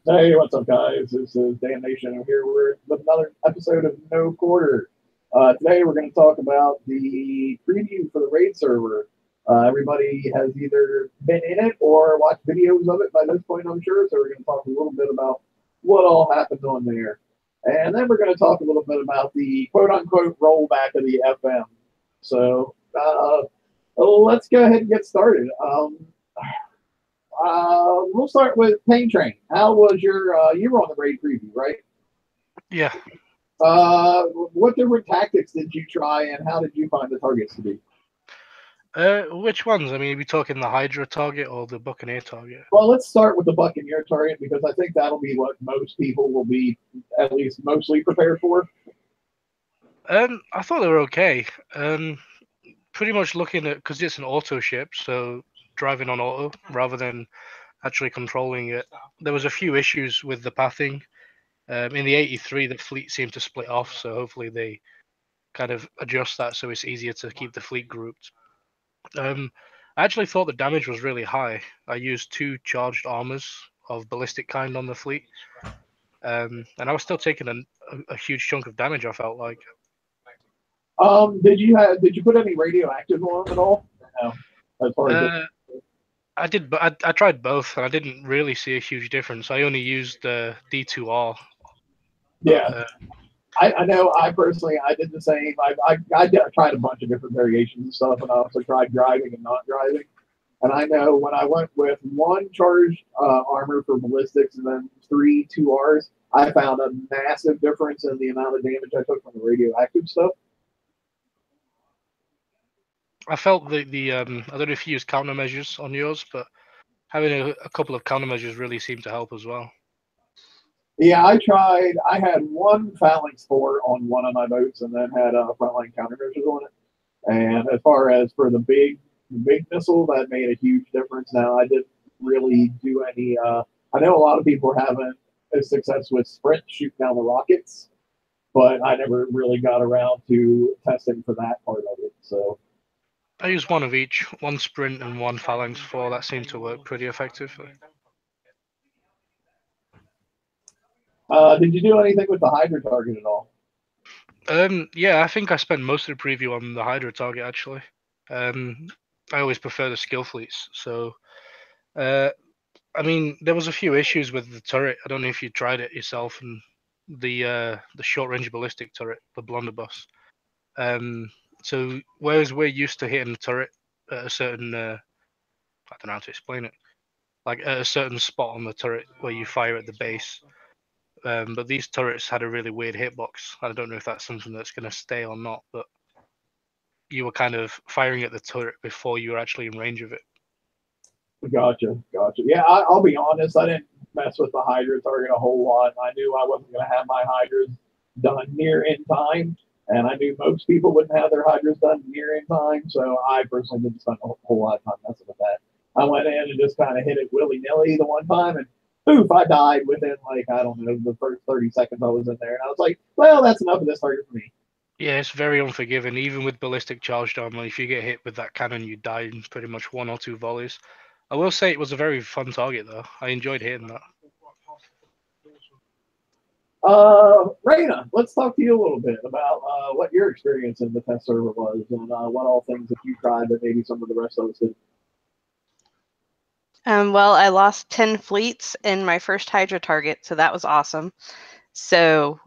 Hey, what's up, guys? This is Damnation. I'm here with another episode of No Quarter. Today, we're going to talk about the preview for the raid server. Everybody has either been in it or watched videos of it by this point, I'm sure. So, we're going to talk a little bit about what all happened on there. And then we're going to talk a little bit about the quote unquote rollback of the FM. So, let's go ahead and get started. We'll start with Pain Train. How was your? You were on the raid preview, right? Yeah. What different tactics did you try, and how did you find the targets to be? Which ones? I mean, are we talking the Hydra target or the Buccaneer target? Well, let's start with the Buccaneer target because I think that'll be what most people will be at least mostly prepared for. I thought they were okay. Pretty much looking at, because it's an auto ship, so driving on auto rather than actually controlling it. There was a few issues with the pathing. In the 83, the fleet seemed to split off, so hopefully they kind of adjust that so it's easier to keep the fleet grouped. I actually thought the damage was really high. I used 2 charged armors of ballistic kind on the fleet, and I was still taking a huge chunk of damage. I felt like. Did you put any radioactive on them at all? No. As far as I did, but I tried both, and I didn't really see a huge difference. I only used D2R. Yeah. I know. I personally, I did the same. I tried a bunch of different variations and stuff, and I also tried driving and not driving. And I know when I went with 1 charged armor for ballistics and then 3 2Rs, I found a massive difference in the amount of damage I took from the radioactive stuff. I felt the I don't know if you use countermeasures on yours, but having a couple of countermeasures really seemed to help as well. Yeah, I tried. I had 1 phalanx 4 on one of my boats, and then had frontline countermeasures on it. And as far as for the big missile, that made a huge difference. Now I didn't really do any. I know a lot of people haven't had success with sprint shoot down the rockets, but I never really got around to testing for that part of it. So I used 1 of each, 1 sprint and 1 phalanx 4. That seemed to work pretty effectively. did you do anything with the Hydra target at all? Yeah, I think I spent most of the preview on the Hydra target actually. I always prefer the skill fleets, so I mean there was a few issues with the turret. I don't know if you tried it yourself, and the short range ballistic turret, the blunderbuss. So whereas we're used to hitting the turret at a certain I don't know how to explain it, like at a certain spot on the turret where you fire at the base. But these turrets had a really weird hitbox. I don't know if that's something that's going to stay or not, but you were kind of firing at the turret before you were actually in range of it. Gotcha. Yeah, I'll be honest. I didn't mess with the Hydra target a whole lot. I knew I wasn't going to have my Hydras done near in time, and I knew most people wouldn't have their Hydras done near in time. So I personally didn't spend a whole lot of time messing with that. I went in and just kind of hit it willy nilly the one time, and poof, I died within like I don't know the first 30 seconds I was in there, and I was like, well, that's enough of this target for me. Yeah, it's very unforgiving. Even with ballistic charged armor, if you get hit with that cannon, you die in pretty much 1 or 2 volleys. I will say it was a very fun target, though. I enjoyed hitting that. Raina, let's talk to you a little bit about what your experience in the test server was and what all things that you tried that maybe some of the rest of us did. Well, I lost 10 fleets in my first Hydra target, so that was awesome. So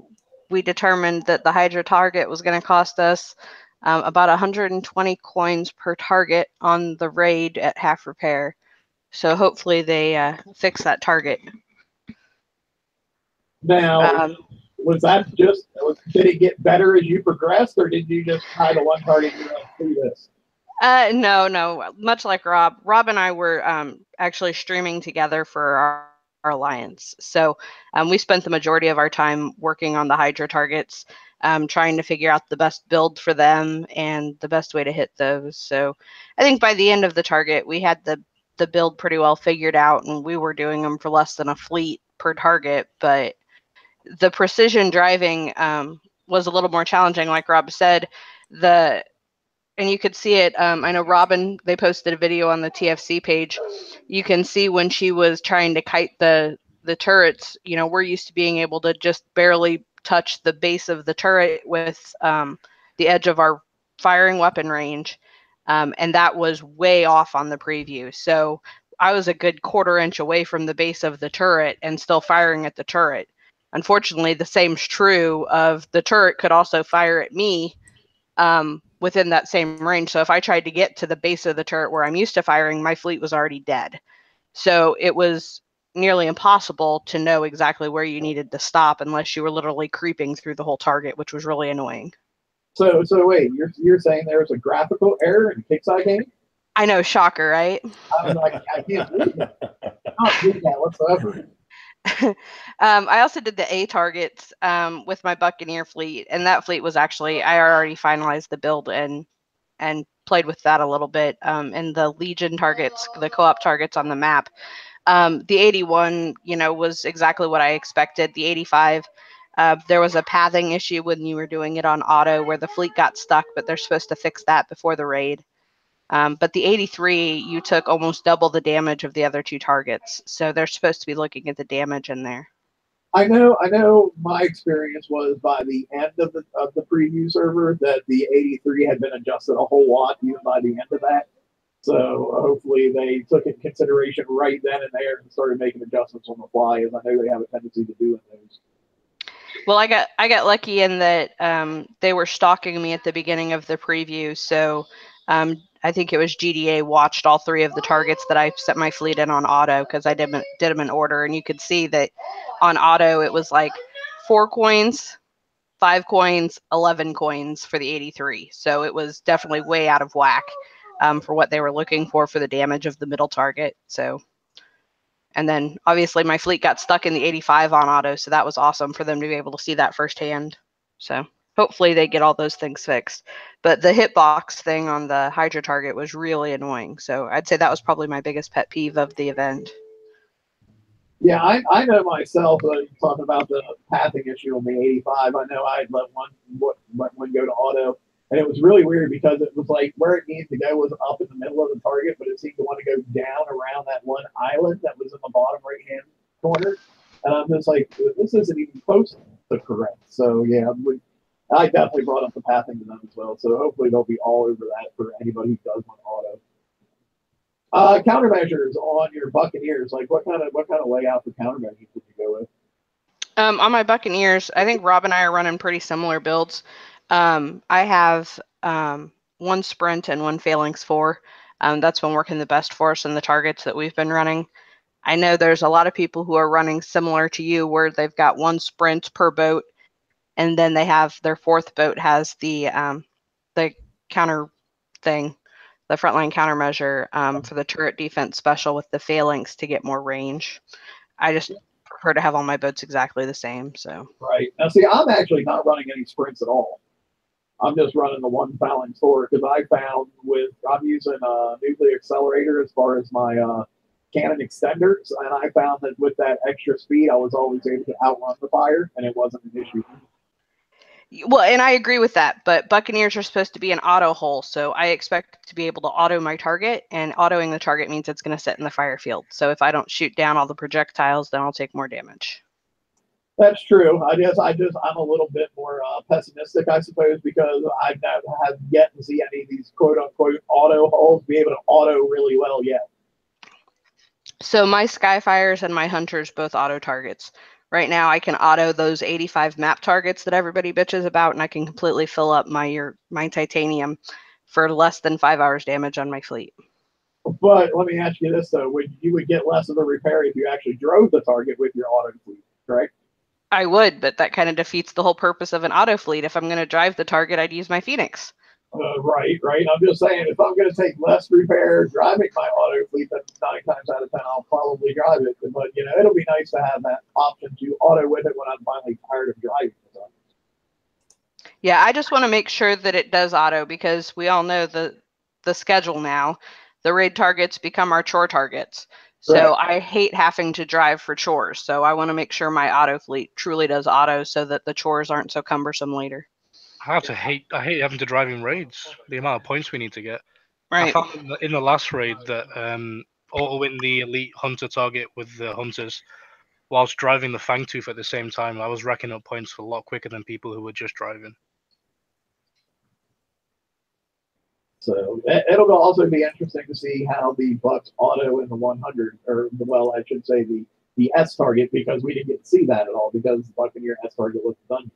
we determined that the Hydra target was going to cost us about 120 coins per target on the raid at half repair. So hopefully they fix that target. Now, was that just, did it get better as you progressed, or did you just try the one target and do this? No. Much like Rob and I were actually streaming together for our alliance. So we spent the majority of our time working on the Hydra targets, trying to figure out the best build for them and the best way to hit those. So I think by the end of the target, we had the build pretty well figured out, and we were doing them for less than a fleet per target. But the precision driving was a little more challenging, like Rob said. And you could see it. I know Robin, they posted a video on the TFC page. You can see when she was trying to kite the the turrets, you know, we're used to being able to just barely touch the base of the turret with the edge of our firing weapon range. And that was way off on the preview. So I was a good 1/4 inch away from the base of the turret and still firing at the turret. Unfortunately, the same's true of the turret could also fire at me within that same range. So if I tried to get to the base of the turret where I'm used to firing, my fleet was already dead. So it was nearly impossible to know exactly where you needed to stop unless you were literally creeping through the whole target, which was really annoying. So wait, you're saying there was a graphical error in Kickside game? I know, shocker, right? I was like, I can't believe that. I don't believe that whatsoever. I also did the A targets with my Buccaneer fleet, and that fleet was actually, I already finalized the build and played with that a little bit. And the Legion targets, the co-op targets on the map. The 81, you know, was exactly what I expected. The 85, there was a pathing issue when you were doing it on auto where the fleet got stuck, but they're supposed to fix that before the raid. But the 83, you took almost double the damage of the other 2 targets. So they're supposed to be looking at the damage in there. I know my experience was by the end of the preview server that the 83 had been adjusted a whole lot even by the end of that. So hopefully they took it in consideration right then and there and started making adjustments on the fly, as I know they have a tendency to do in those. Well, I got lucky in that they were stalking me at the beginning of the preview, so I think it was GDA watched all 3 of the targets that I set my fleet in on auto because I did them in order, and you could see that on auto it was like 4 coins, 5 coins, 11 coins for the 83. So it was definitely way out of whack for what they were looking for the damage of the middle target. So. And then obviously my fleet got stuck in the 85 on auto, so that was awesome for them to be able to see that firsthand. So hopefully they get all those things fixed. But the hitbox thing on the Hydra target was really annoying. So I'd say that was probably my biggest pet peeve of the event. Yeah, I know myself, talking about the pathing issue on the 85, I know I had let one go to auto. And it was really weird because it was like where it needed to go was up in the middle of the target, but it seemed to want to go down around that one island that was in the bottom right-hand corner. And I'm just like, this isn't even close to correct. So, yeah, I definitely brought up the pathing to them as well. So hopefully they'll be all over that for anybody who does want auto. Countermeasures on your Buccaneers, like what kind of layout for countermeasures would you go with? On my Buccaneers, I think Rob and I are running pretty similar builds. I have 1 sprint and 1 phalanx 4. That's been working the best for us in the targets that we've been running. I know there's a lot of people who are running similar to you where they've got 1 sprint per boat, and then they have their 4th boat has the counter thing, the frontline countermeasure for the turret defense special with the phalanx to get more range. I just prefer to have all my boats exactly the same. So right now, see, I'm actually not running any sprints at all. I'm just running the 1 phalanx 4 because I found I'm using a nuclear accelerator as far as my cannon extenders, and I found that with that extra speed, I was always able to outrun the fire, and it wasn't an issue. Well, and I agree with that, but Buccaneers are supposed to be an auto hull, so I expect to be able to auto my target, and autoing the target means it's going to sit in the fire field. So if I don't shoot down all the projectiles, then I'll take more damage. That's true. I'm a little bit more pessimistic, I suppose, because I have yet to see any of these quote unquote auto hulls be able to auto really well yet. So my Skyfires and my Hunters both auto targets. Right now, I can auto those 85 map targets that everybody bitches about, and I can completely fill up my titanium for less than 5 hours damage on my fleet. But let me ask you this though: you would get less of a repair if you actually drove the target with your auto fleet, correct? I would, but that kind of defeats the whole purpose of an auto fleet. If I'm going to drive the target, I'd use my Phoenix. Right. I'm just saying, if I'm going to take less repair driving my auto fleet, then 9 times out of 10 I'll probably drive it. But it'll be nice to have that option to auto with it when I'm finally tired of driving it. Yeah, I just want to make sure that it does auto because we all know the schedule now. The raid targets become our chore targets. So Right. I hate having to drive for chores. So I want to make sure my auto fleet truly does auto so that the chores aren't so cumbersome later. I hate having to drive in raids. The amount of points we need to get. Right. I found in the last raid that auto win the elite hunter target with the hunters whilst driving the Fangtooth at the same time, I was racking up points a lot quicker than people who were just driving. So it'll also be interesting to see how the Bucks auto in the 100, or well, I should say the S target, because we didn't get to see that at all because the Buccaneer S target was done.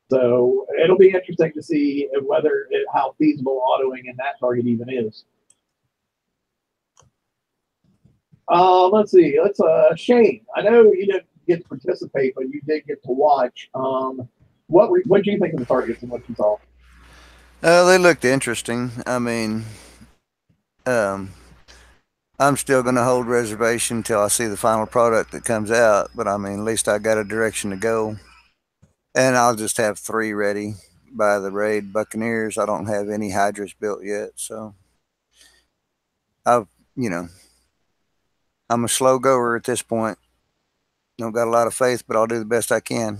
So it'll be interesting to see how feasible autoing in that target even is. Let's see. Shane. I know you didn't get to participate, but you did get to watch. What do you think of the targets and what you saw? They looked interesting. I mean, I'm still going to hold reservation until I see the final product that comes out. But I mean, at least I got a direction to go, and I'll just have 3 ready by the raid Buccaneers. I don't have any Hydras built yet, so I'm a slow goer at this point. Don't got a lot of faith, but I'll do the best I can.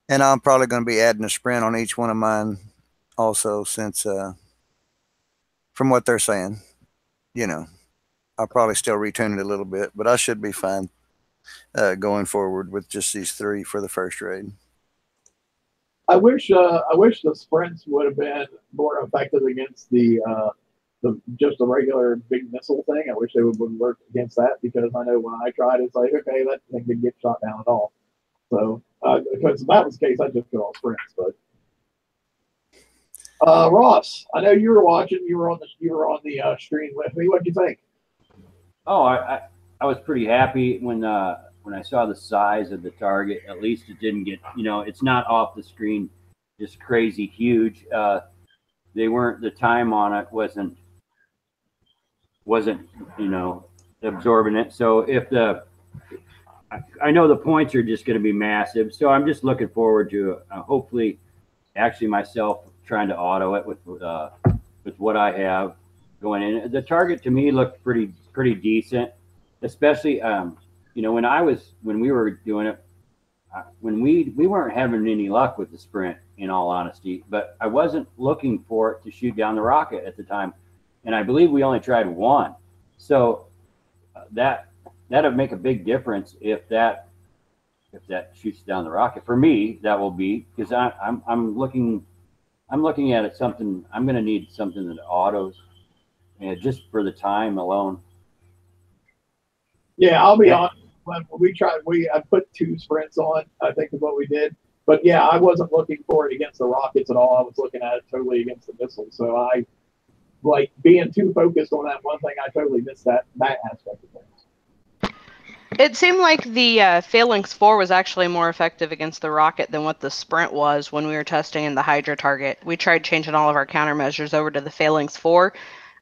And I'm probably going to be adding a sprint on each one of mine also, since from what they're saying, I'll probably still retune it a little bit, but I should be fine going forward with just these 3 for the first raid. I wish the sprints would have been more effective against just the regular big missile thing. I wish they would work against that, because I know when I tried, it's like, okay, that thing didn't get shot down at all. So because if that was the case, I'd just go on sprints. But Ross, I know you were watching. You were on the stream with me. What did you think? Oh, I was pretty happy when I saw the size of the target. At least it didn't get, it's not off the screen, just crazy huge. They weren't, the time on it wasn't absorbing it. So I know the points are just going to be massive. So I'm just looking forward to hopefully actually myself trying to auto it with what I have going in. The target to me looked pretty decent, especially when we were doing it, when we weren't having any luck with the sprint, in all honesty, but I wasn't looking for it to shoot down the rocket at the time, and I believe we only tried 1. So that'd make a big difference if that shoots down the rocket. For me, that will be, because I'm looking at it something. I'm going to need something that autos, just for the time alone. Yeah, I'll be honest. When we tried, I put 2 sprints on, I think, is what we did. But yeah, I wasn't looking for it against the rockets at all. I was looking at it totally against the missiles. So I, being too focused on that one thing, I totally missed that aspect of things. It seemed like the Phalanx 4 was actually more effective against the rocket than what the sprint was when we were testing in the Hydra target. We tried changing all of our countermeasures over to the Phalanx 4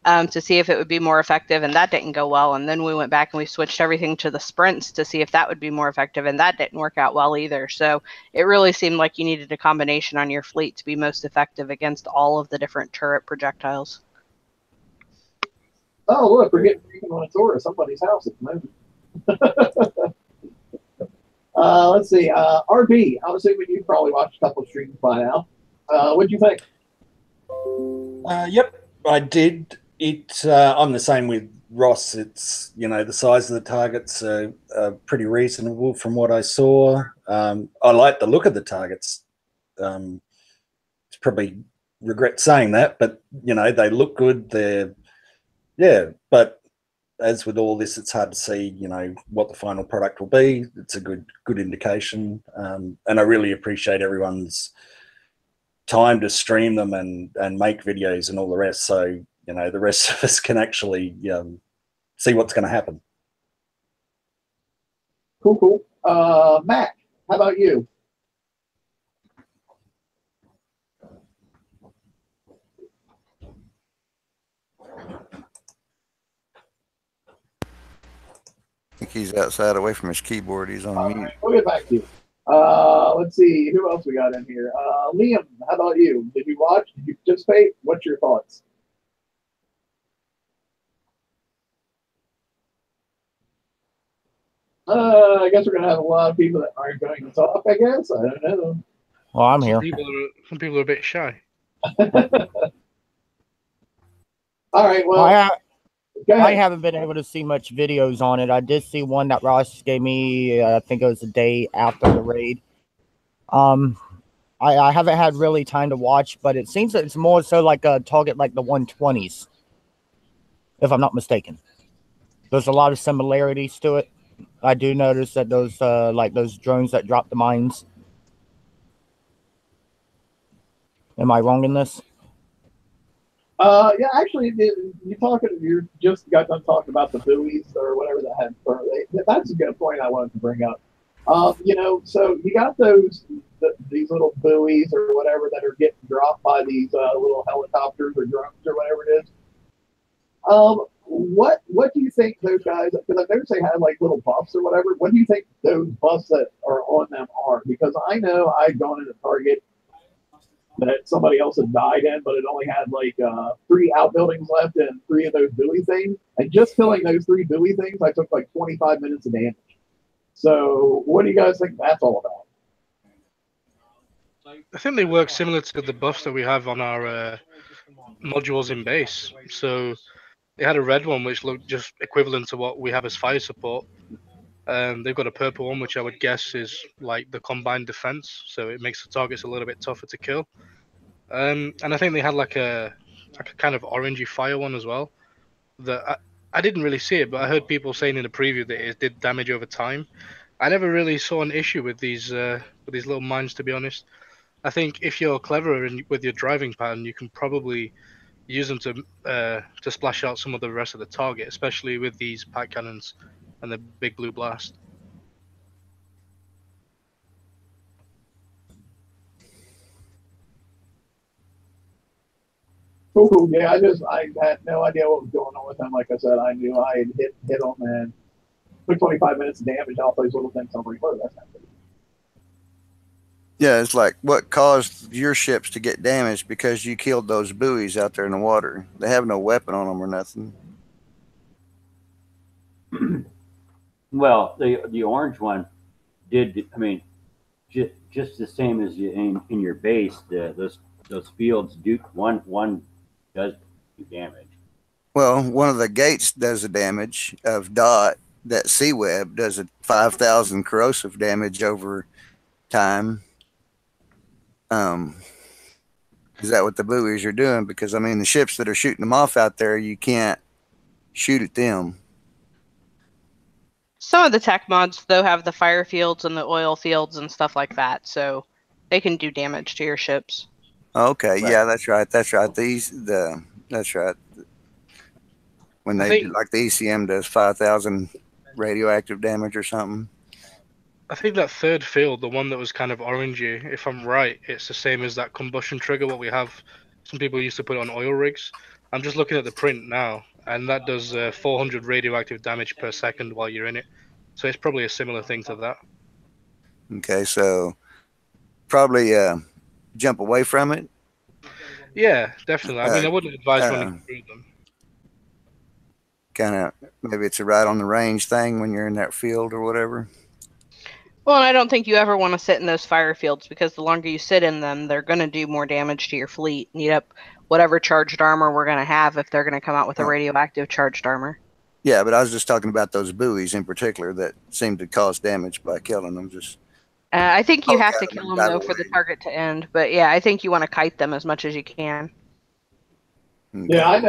to see if it would be more effective, and that didn't go well. And then we went back and we switched everything to the sprints to see if that would be more effective, and that didn't work out well either. So it really seemed like you needed a combination on your fleet to be most effective against all of the different turret projectiles. Oh, look, we're getting on a tour of somebody's house at the moment. Let's see. RB, I'm assuming you probably watched a couple of streams by now. What'd you think? Yep, I did. I'm the same with Ross. It's, the size of the targets are pretty reasonable from what I saw. I like the look of the targets. It's probably regret saying that, but they look good. But as with all this, it's hard to see, what the final product will be. It's a good indication, and I really appreciate everyone's time to stream them and make videos and all the rest. So the rest of us can actually see what's going to happen. Cool. Mac, how about you? I think he's outside away from his keyboard. He's on mute. Right, we'll get back to you. Let's see. Who else we got in here? Liam, how about you? Did you watch? Did you participate? What's your thoughts? I guess we're going to have a lot of people that aren't going to talk, I guess. I don't know. Well, I'm here. Some people are a bit shy. All right. Well, Go ahead. I haven't been able to see much videos on it. I did see one that Ross gave me. I think it was the day after the raid. I haven't had really time to watch, but it seems that it's more so like a target like the 120s, if I'm not mistaken. There's a lot of similarities to it. I do notice that those like those drones that drop the mines. Am I wrong in this? Yeah, actually, you just got done talking about the buoys or whatever the heck. That's a good point I wanted to bring up. So you got these little buoys or whatever that are getting dropped by these little helicopters or drones or whatever it is. What do you think those guys? Because I noticed they had like little buffs or whatever. What do you think those buffs that are on them are? Because I know I'd gone into Target that somebody else had died in, but it only had like 3 outbuildings left and 3 of those buoy things. And just killing those 3 buoy things, I took like 25 minutes of damage. So what do you guys think that's all about? I think they work similar to the buffs that we have on our modules in base. So they had a red one which looked just equivalent to what we have as fire support. They've got a purple one which I would guess is like the combined defense, so it makes the targets a little bit tougher to kill. And I think they had like a kind of orangey fire one as well. That I didn't really see it, but I heard people saying in the preview that it did damage over time. I never really saw an issue with these little mines, to be honest. I think if you're cleverer with your driving pattern, you can probably use them to splash out some of the rest of the target, especially with these pack cannons and the big blue blast. Cool. Yeah, I had no idea what was going on with them. Like I said, I knew I had hit them and took 25 minutes of damage off those little things. I'm like, oh, that's not good. Yeah, it's like what caused your ships to get damaged because you killed those buoys out there in the water. They have no weapon on them or nothing. Well, the orange one did. I mean, just the same as in your base. Those fields do one does do damage. Well, one of the gates does the damage of dot. That sea web does a 5,000 corrosive damage over time. Is that what the buoys are doing? Because I mean, the ships that are shooting them off out there, you can't shoot at them. Some of the tech mods, though, have the fire fields and the oil fields and stuff like that, so they can do damage to your ships. Okay, Right. yeah, that's right. That's right. That's right. When they do, like the ECM does 5,000 radioactive damage or something. I think that third field, the one that was kind of orangey, if I'm right, it's the same as that combustion trigger, what we have. Some people used to put on oil rigs. I'm just looking at the print now, and that does 400 radioactive damage per second while you're in it. So it's probably a similar thing to that. Okay, so probably jump away from it. Yeah, definitely. I mean, I wouldn't advise running through them. Kind of, maybe it's a right on the range thing when you're in that field or whatever. Well, and I don't think you ever want to sit in those fire fields because the longer you sit in them, they're going to do more damage to your fleet. Need up whatever charged armor we're going to have if they're going to come out with a radioactive charged armor. Yeah, but I was just talking about those buoys in particular that seem to cause damage by killing them. I think you have to kill them, though, for the target to end. But yeah, I think you want to kite them as much as you can. Okay. Yeah, I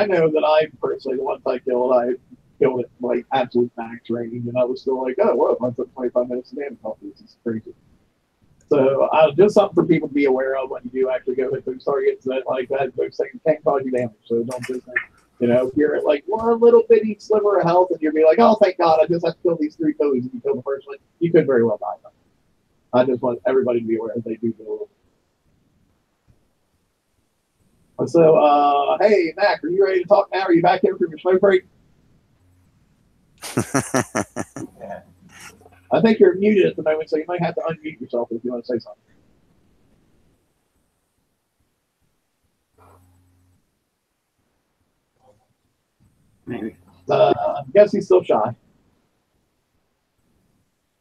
know that I personally, the ones I killed it like absolute max range, and I was still like, oh, whoa, I took 25 minutes of damage off this. It's crazy. So just something for people to be aware of when you do actually go hit those targets that like that, those things can cause you damage. So don't just think, if you're at like one little bitty sliver of health and you'll be like, oh, thank God, I just have to kill these 3 buoys and you kill the first one, you could very well die. I just want everybody to be aware that they do go. So, hey, Mac, are you ready to talk now? Are you back in from your smoke break? I think you're muted at the moment, so you might have to unmute yourself if you want to say something. Maybe. I guess he's still shy.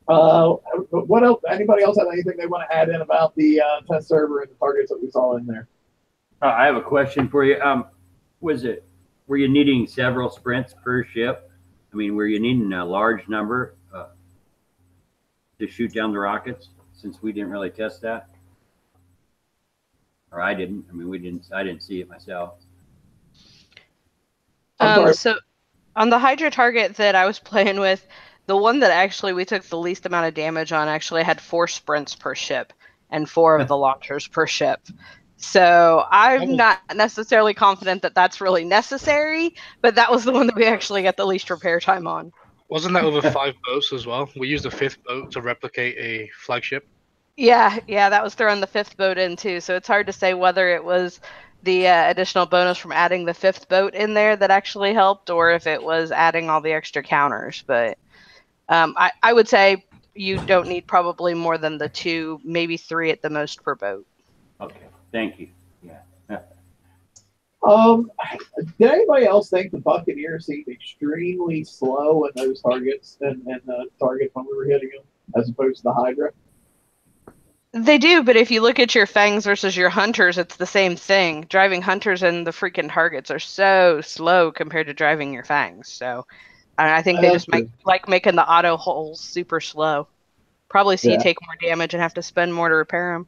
What else? Anybody else have anything they want to add in about the test server and the targets that we saw in there? I have a question for you. Was it were you needing several sprints per ship? I mean, were you needing a large number to shoot down the rockets? Since we didn't really test that, or I didn't. I mean, we didn't. I didn't see it myself. So on the Hydra target that I was playing with, the one that actually we took the least amount of damage on actually had 4 sprints per ship and 4 of the launchers per ship. So I'm not necessarily confident that that's really necessary, but that was the one that we actually got the least repair time on. Wasn't that over 5 boats as well? We used a 5th boat to replicate a flagship. Yeah, that was throwing the 5th boat in too. So it's hard to say whether it was the additional bonus from adding the 5th boat in there that actually helped, or if it was adding all the extra counters. But I would say you don't need probably more than the 2, maybe 3 at the most per boat. Okay, thank you. Yeah. Did anybody else think the Buccaneers seemed extremely slow in those targets and the targets when we were hitting them, as opposed to the Hydra? They do, but if you look at your fangs versus your hunters, it's the same thing. Driving hunters and the freaking targets are so slow compared to driving your fangs. So I think they just like making the auto holes super slow. Probably so you take more damage and have to spend more to repair them.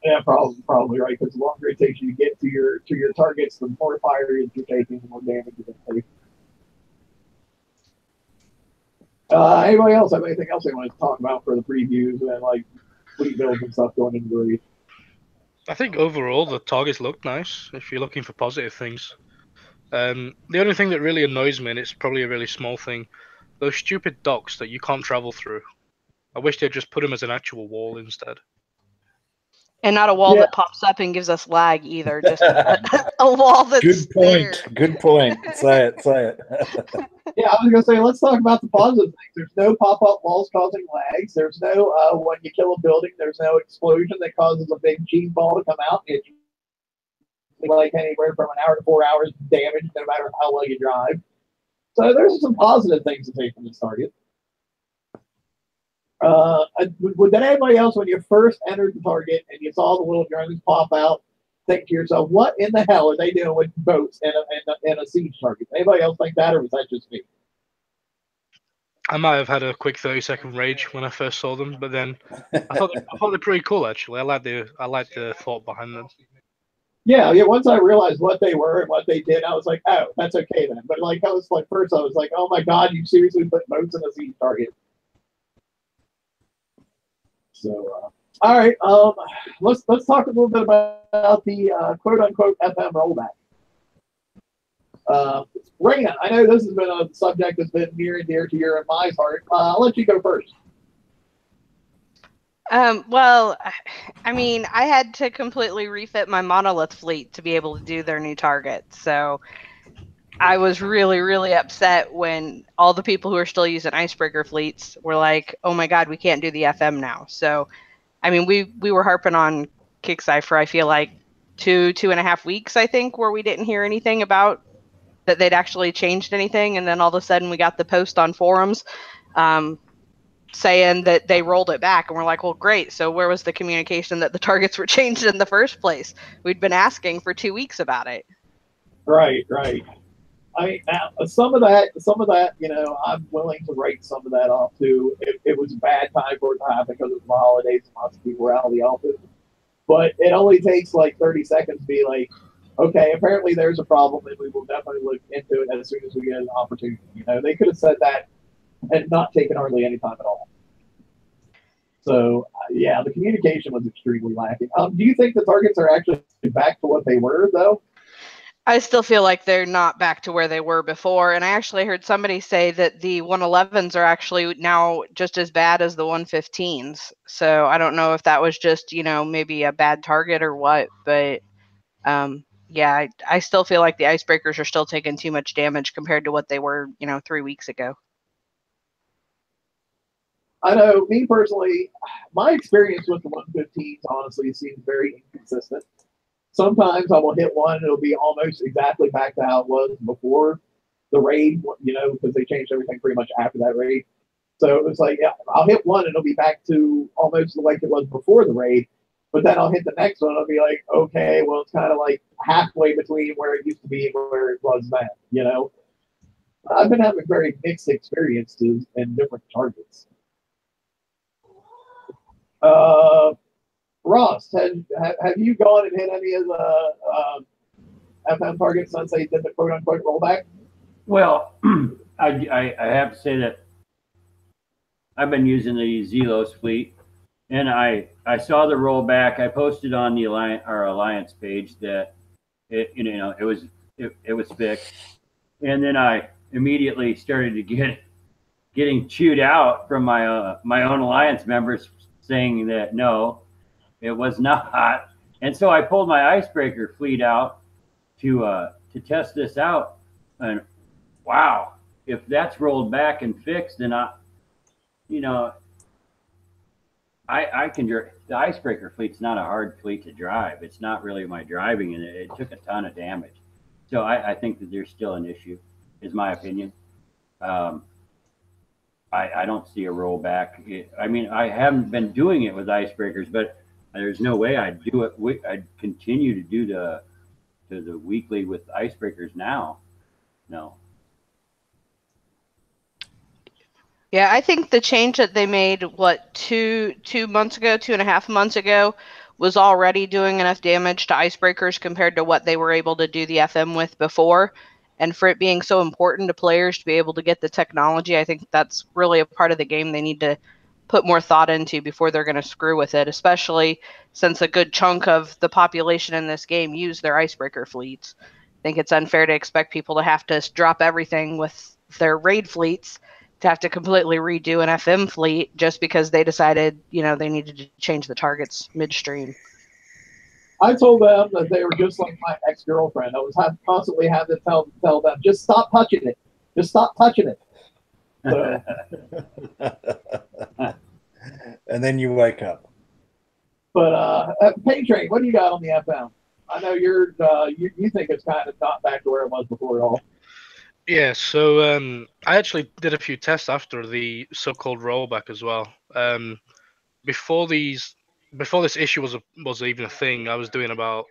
Yeah, probably right. Because the longer it takes you to get to your targets, the more fire you're taking, the more damage you're going to take. Anybody else have anything else they want to talk about for the previews and like fleet builds and stuff going into the race? I think overall the targets look nice if you're looking for positive things. The only thing that really annoys me, and it's probably a really small thing, those stupid docks that you can't travel through. I wish they'd just put them as an actual wall instead. And not a wall that pops up and gives us lag either. Just a wall that's Good point. there. Good point. Say it. Yeah, I was going to say, let's talk about the positive things. There's no pop-up walls causing lags. There's no, when you kill a building, there's no explosion that causes a big cheese ball to come out. It's like anywhere from an hour to 4 hours damage, no matter how well you drive. So there's some positive things to take from this target. Would anybody else, when you first entered the target and you saw the little drones pop out, think to yourself, what in the hell are they doing with boats in a siege target? Anybody else think that, or was that just me? I might have had a quick 30-second rage when I first saw them, but then I thought they're pretty cool actually. I like the thought behind them. Yeah. Once I realized what they were and what they did, I was like, oh, that's okay then. But like, first I was like, oh my god, you seriously put boats in a siege target? So, all right, let's talk a little bit about the quote unquote FM rollback. Raina, I know this has been a subject that's been near and dear to your and my heart. I'll let you go first. Well, I mean, I had to completely refit my monolith fleet to be able to do their new target. So I was really, really upset when all the people who are still using icebreaker fleets were like, oh my god, we can't do the FM now. So, I mean, we were harping on Kicksai for, I feel like, 2.5 weeks, I think, where we didn't hear anything about that they'd actually changed anything. And then all of a sudden we got the post on forums saying that they rolled it back. And we're like, well, great. So where was the communication that the targets were changed in the first place? We'd been asking for 2 weeks about it. Right. I mean, now, some of that, you know, I'm willing to write some of that off too. It was a bad time for it to happen because it was the holidays and lots of people were out of the office. But it only takes like 30 seconds to be like, okay, apparently there's a problem and we will definitely look into it as soon as we get an opportunity. You know, they could have said that and not taken hardly any time at all. So, yeah, the communication was extremely lacking. Do you think the targets are actually back to what they were, though? I still feel like they're not back to where they were before. And I actually heard somebody say that the 111s are actually now just as bad as the 115s. So I don't know if that was just, you know, maybe a bad target or what. But yeah, I still feel like the icebreakers are still taking too much damage compared to what they were, you know, 3 weeks ago. I know, me personally, my experience with the 115s honestly seems very inconsistent. Sometimes I will hit one and it'll be almost exactly back to how it was before the raid, you know, because they changed everything pretty much after that raid. So it was like, yeah, I'll hit one and it'll be back to almost like it was before the raid. But then I'll hit the next one. I'll be like, okay, well, it's kind of like halfway between where it used to be and where it was then. You know, I've been having very mixed experiences in different targets. Ross, have you gone and hit any of the FM targets since they did the quote unquote rollback? Well, I have to say that I've been using the Zelos fleet, and I saw the rollback. I posted on the our alliance page that it was fixed, and then I immediately started to getting chewed out from my my own alliance members saying that no, it was not. And so I pulled my icebreaker fleet out to test this out, and wow, if that's rolled back and fixed, then I can drive. The icebreaker fleet's not a hard fleet to drive. It's not really my driving, and it took a ton of damage. So I think that there's still an issue, is my opinion. I don't see a rollback. I mean, I haven't been doing it with icebreakers, but there's no way I'd do it. I'd continue to do the weekly with icebreakers now. No. Yeah, I think the change that they made, what, 2.5 months ago, was already doing enough damage to icebreakers compared to what they were able to do the FM with before. And for it being so important to players to be able to get the technology, I think that's really a part of the game they need to put more thought into before they're going to screw with it, especially since a good chunk of the population in this game use their icebreaker fleets. I think it's unfair to expect people to have to drop everything with their raid fleets to have to completely redo an FM fleet just because they decided, they needed to change the targets midstream. I told them that they were just like my ex-girlfriend. I was constantly having to tell them, just stop touching it. Just stop touching it. So. And then you wake up. But Paytrain, what do you got on the FM? I know you think it's kind of not back to where it was before at all. Yeah, so I actually did a few tests after the so-called rollback as well. Before this issue was even a thing, I was doing about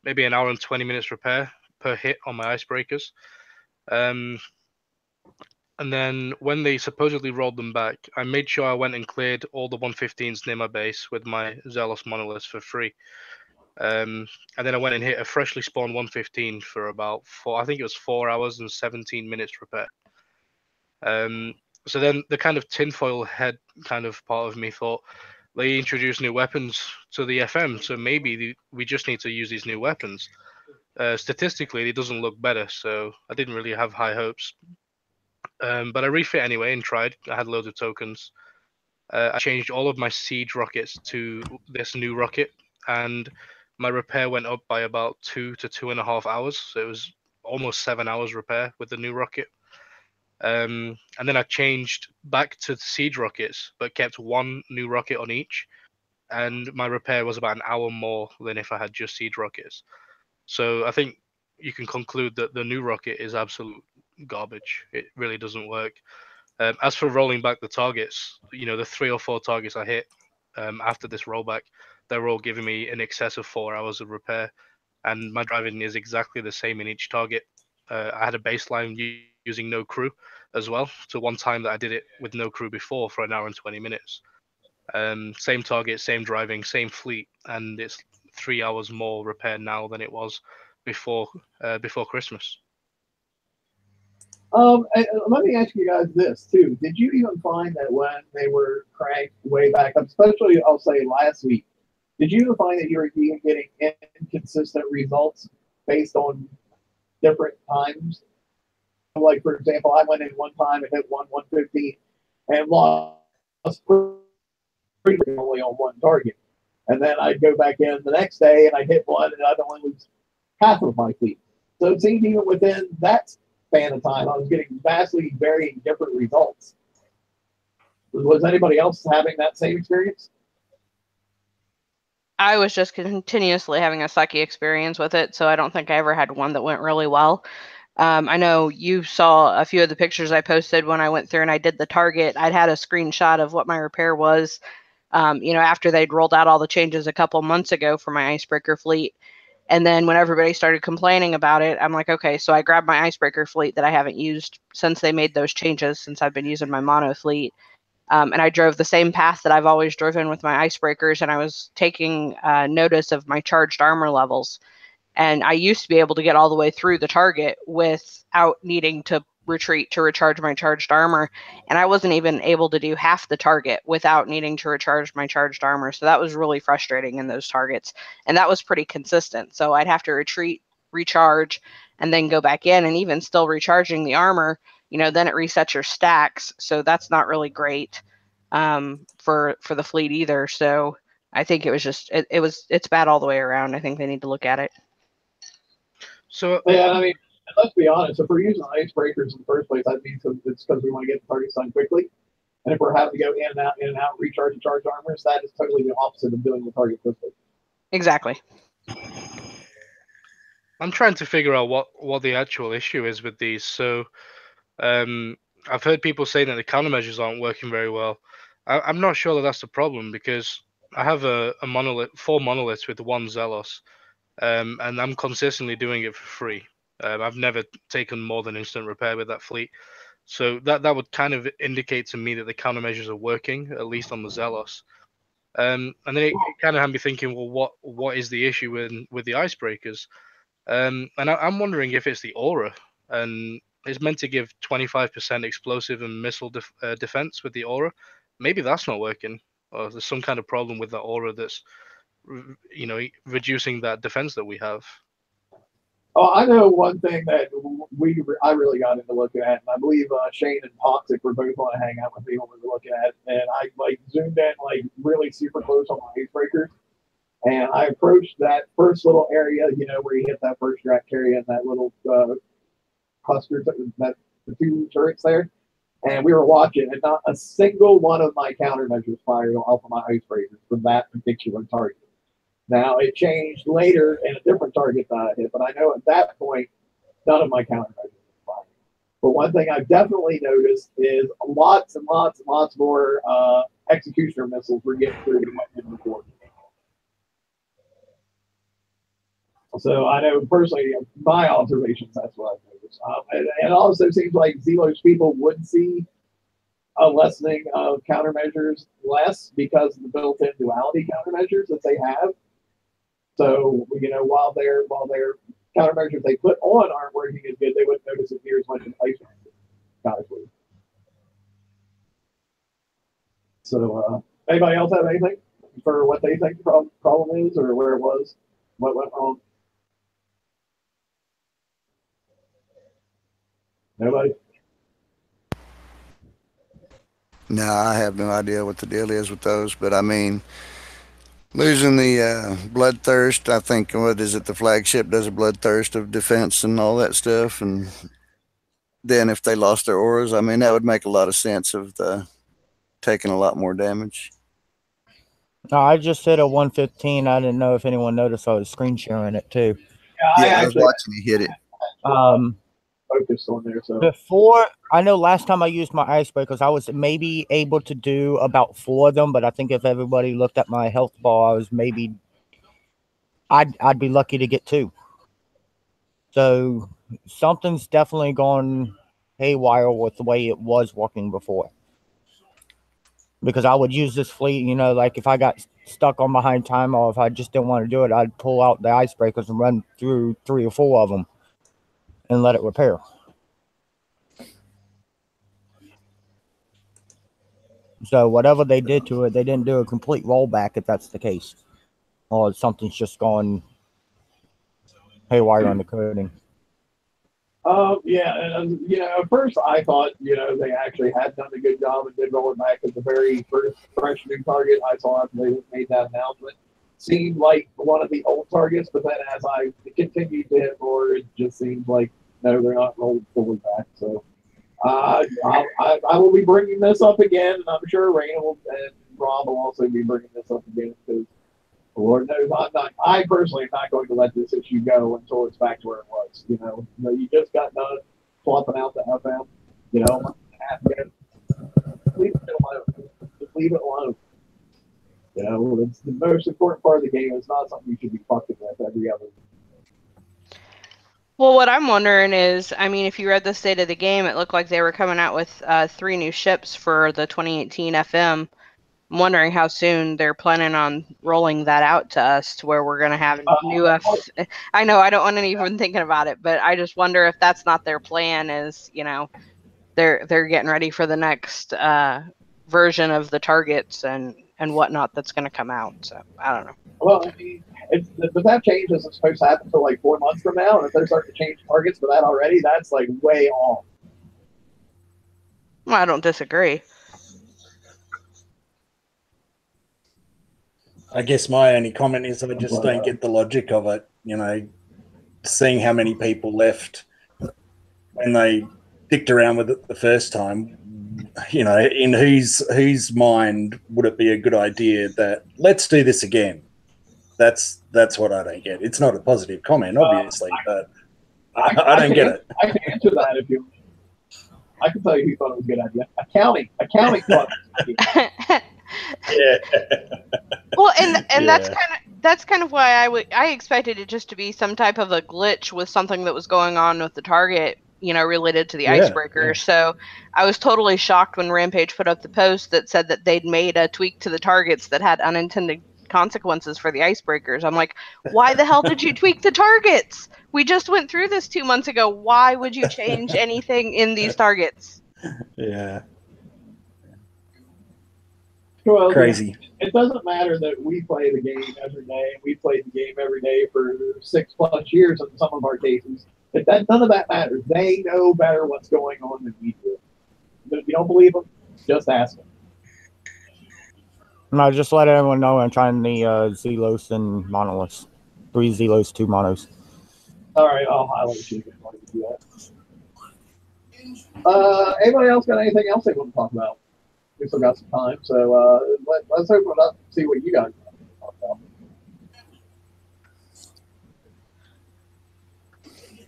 maybe an hour and 20 minutes repair per hit on my icebreakers. And then when they supposedly rolled them back, I made sure I went and cleared all the 115s near my base with my Zealous monoliths for free. And then I went and hit a freshly spawned 115 for about 4 hours and 17 minutes repair. So then the kind of tinfoil head kind of part of me thought, they introduced new weapons to the FM, so maybe we just need to use these new weapons. Statistically, it doesn't look better, so I didn't really have high hopes. But I refit anyway and tried. I had loads of tokens. I changed all of my siege rockets to this new rocket, and my repair went up by about 2 to 2.5 hours. So it was almost 7 hours repair with the new rocket. And then I changed back to the siege rockets, but kept one new rocket on each. And my repair was about an hour more than if I had just siege rockets. So I think you can conclude that the new rocket is absolute garbage. It really doesn't work. As for rolling back the targets, the 3 or 4 targets I hit after this rollback, they're all giving me in excess of 4 hours of repair. And my driving is exactly the same in each target. I had a baseline using no crew as well. So one time that I did it with no crew before for an hour and 20 minutes. Same target, same driving, same fleet, and it's 3 hours more repair now than it was before Christmas. Let me ask you guys this too. Did you even find that when they were cranked way back up, especially I'll say last week, did you even find that you were even getting inconsistent results based on different times? Like, for example, I went in one time and hit 115 and lost only on one target. And then I'd go back in the next day and I'd hit one and I'd only lose half of my fleet. So it seemed even within that span of time, I was getting vastly varying different results. Was anybody else having that same experience? I was just continuously having a sucky experience with it, so I don't think I ever had one that went really well. I know you saw a few of the pictures I posted when I went through and I did the target. I'd had a screenshot of what my repair was after they'd rolled out all the changes a couple months ago for my icebreaker fleet. And then when everybody started complaining about it, I'm like, okay, so I grabbed my icebreaker fleet that I haven't used since they made those changes, since I've been using my mono fleet. And I drove the same path that I've always driven with my icebreakers, and I was taking notice of my charged armor levels. And I used to be able to get all the way through the target without needing to retreat to recharge my charged armor. And I wasn't even able to do half the target without needing to recharge my charged armor. So that was really frustrating in those targets. And that was pretty consistent. So I'd have to retreat, recharge, and then go back in. And even still recharging the armor, then it resets your stacks. So that's not really great for the fleet either. So I think it was just, it's bad all the way around. I think they need to look at it. So Yeah, I mean, let's be honest. If we're using icebreakers in the first place, that means it's because we want to get the targets done quickly. And if we're having to go in and out, recharge and charge armors, that is totally the opposite of doing the target quickly. Exactly. I'm trying to figure out what the actual issue is with these. So I've heard people saying that the countermeasures aren't working very well. I'm not sure that that's the problem, because I have a monolith, 4 monoliths with 1 Zealous, and I'm consistently doing it for free. I've never taken more than instant repair with that fleet. So that would kind of indicate to me that the countermeasures are working, at least on the Zealous. And then it kind of had me thinking, well, what is the issue with the icebreakers? And I'm wondering if it's the aura, and it's meant to give 25% explosive and missile defense with the aura. Maybe that's not working, or there's some kind of problem with the aura that's, reducing that defense that we have. Oh, I know one thing that I really got into looking at, and I believe Shane and Toxic were both want to hang out with me when we were looking at it, and I zoomed in really super close on my icebreaker, and I approached that first little area, where you hit that first track area and that little cluster, the 2 turrets there, and we were watching, and not a single one of my countermeasures fired off of my icebreakers from that particular target. Now, it changed later in a different target that I hit, but I know at that point, none of my countermeasures were firing. But one thing I've definitely noticed is lots and lots and lots more executioner missiles were getting through than what did before. So I know personally, my observations, that's what I've noticed. And it also seems like Zelos people would see a lessening of countermeasures less because of the built-in duality countermeasures that they have. So, while their countermeasures they put on aren't working as good, they wouldn't notice it near as much in placement. So, anybody else have anything for what they think the problem is, or where it was, what went wrong? Nobody? No, I have no idea what the deal is with those, but I mean, losing the bloodthirst, I think, what is it, the flagship does a bloodthirst of defense and all that stuff, and then if they lost their auras, I mean, that would make a lot of sense of taking a lot more damage. No, I just hit a 115. I didn't know if anyone noticed I was screen sharing it too. Yeah, I was watching you hit it. Focused on there. So before, I know last time I used my icebreakers, I was maybe able to do about 4 of them, but I think if everybody looked at my health bar, I was maybe I'd be lucky to get 2. So something's definitely gone haywire with the way it was working before. Because I would use this fleet, like if I got stuck on behind time or if I just didn't want to do it, I'd pull out the icebreakers and run through 3 or 4 of them and let it repair. So whatever they did to it, they didn't do a complete rollback if that's the case. Or something's just gone haywire on the coding. Yeah, and at first I thought, they actually had done a good job and did roll it back at the very first fresh new target I saw after they made that announcement. Seemed like one of the old targets, but then as I continued to hit more, it just seems like, no, they're not rolled fully back. So I will be bringing this up again, and I'm sure Raina and Rob will also be bringing this up again, because Lord knows I personally am not going to let this issue go until it's back to where it was. You just got done swapping out the FM, leave it alone. Just leave it alone. know, it's the most important part of the game. It's not something you should be fucking with every other. Well, what I'm wondering is, I mean, if you read the state of the game, it looked like they were coming out with 3 new ships for the 2018 FM. I'm wondering how soon they're planning on rolling that out to us, to where we're going to have new I know I don't want to even thinking about it, but I just wonder if that's not their plan. Is, you know, they're getting ready for the next version of the targets and whatnot that's going to come out. So I don't know. Well, I mean, but that change isn't supposed to happen until like 4 months from now. And if they're starting to change targets for that already, that's like way off. Well, I don't disagree. I guess my only comment is I just don't get the logic of it. You know, seeing how many people left when they dicked around with it the first time. You know, in whose mind would it be a good idea that let's do this again? That's what I don't get. It's not a positive comment, obviously, but I don't get it. I can answer that if you. I can tell you who thought it was a good idea. Accounting thought it was a good idea. Yeah. Well, and that's kind of why I expected it just to be some type of a glitch with something that was going on with the target, you know, related to the icebreaker. Yeah. So I was totally shocked when Rampage put up the post that said that they'd made a tweak to the targets that had unintended consequences for the icebreakers. I'm like, why the hell did you tweak the targets? We just went through this 2 months ago. Why would you change anything in these targets? Yeah. Well, crazy. It doesn't matter that we play the game every day. We played the game every day for 6+ years in some of our cases. None of that matters. They know better what's going on than we do. But if you don't believe them, just ask them. No, just let everyone know I'm trying the Zelos and Monoliths. 3 Zelos, 2 Monos. All right, I'll highlight you if you want to do that. Anybody else got anything else they want to talk about? We still got some time, so let's open it up and see what you guys want to talk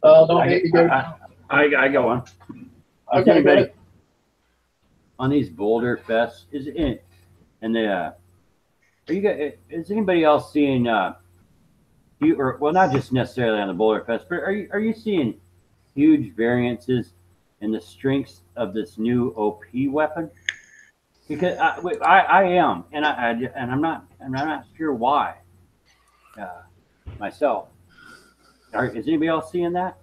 about. Don't make me go. I go on. Okay, go ahead. On these Boulder Fests, is it? And are you guys? Is anybody else seeing? Well, not just necessarily on the Boulder Fest, but are you seeing huge variances in the strengths of this new OP weapon? Because I am, and I'm not sure why. Myself. Is anybody else seeing that?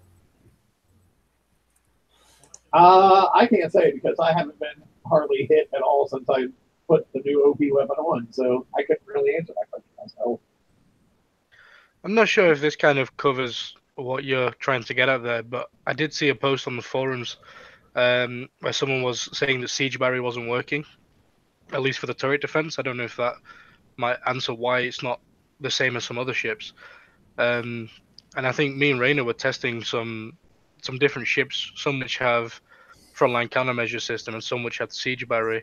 I can't say because I haven't been hardly hit at all since I put the new OP weapon on, so I couldn't really answer that question myself. I'm not sure if this kind of covers what you're trying to get at there, but I did see a post on the forums where someone was saying that Siege Barrier wasn't working, at least for the turret defense. I don't know if that might answer why it's not the same as some other ships. And I think me and Rainer were testing some different ships, some which have frontline countermeasure system and some which have the Siege Barrier.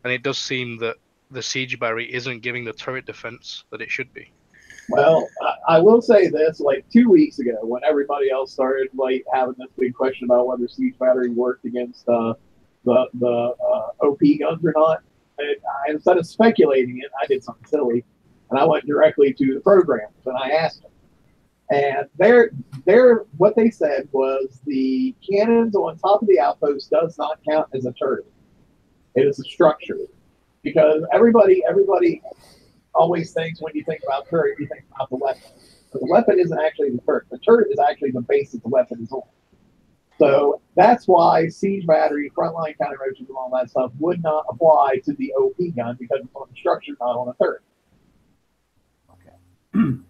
And it does seem that the Siege Barrier isn't giving the turret defense that it should be. Well, I will say this, like 2 weeks ago, when everybody else started like having this big question about whether Siege Battery worked against the OP guns or not, instead of speculating it, I did something silly, and I went directly to the programmers and I asked them. And what they said was the cannons on top of the outpost does not count as a turret. It is a structure. Because everybody always thinks when you think about turret, you think about the weapon. But the weapon isn't actually the turret. The turret is actually the base that the weapon is on. So that's why Siege Battery, frontline countermeasures, and all that stuff would not apply to the OP gun because it's on the structure, not on the turret. Okay.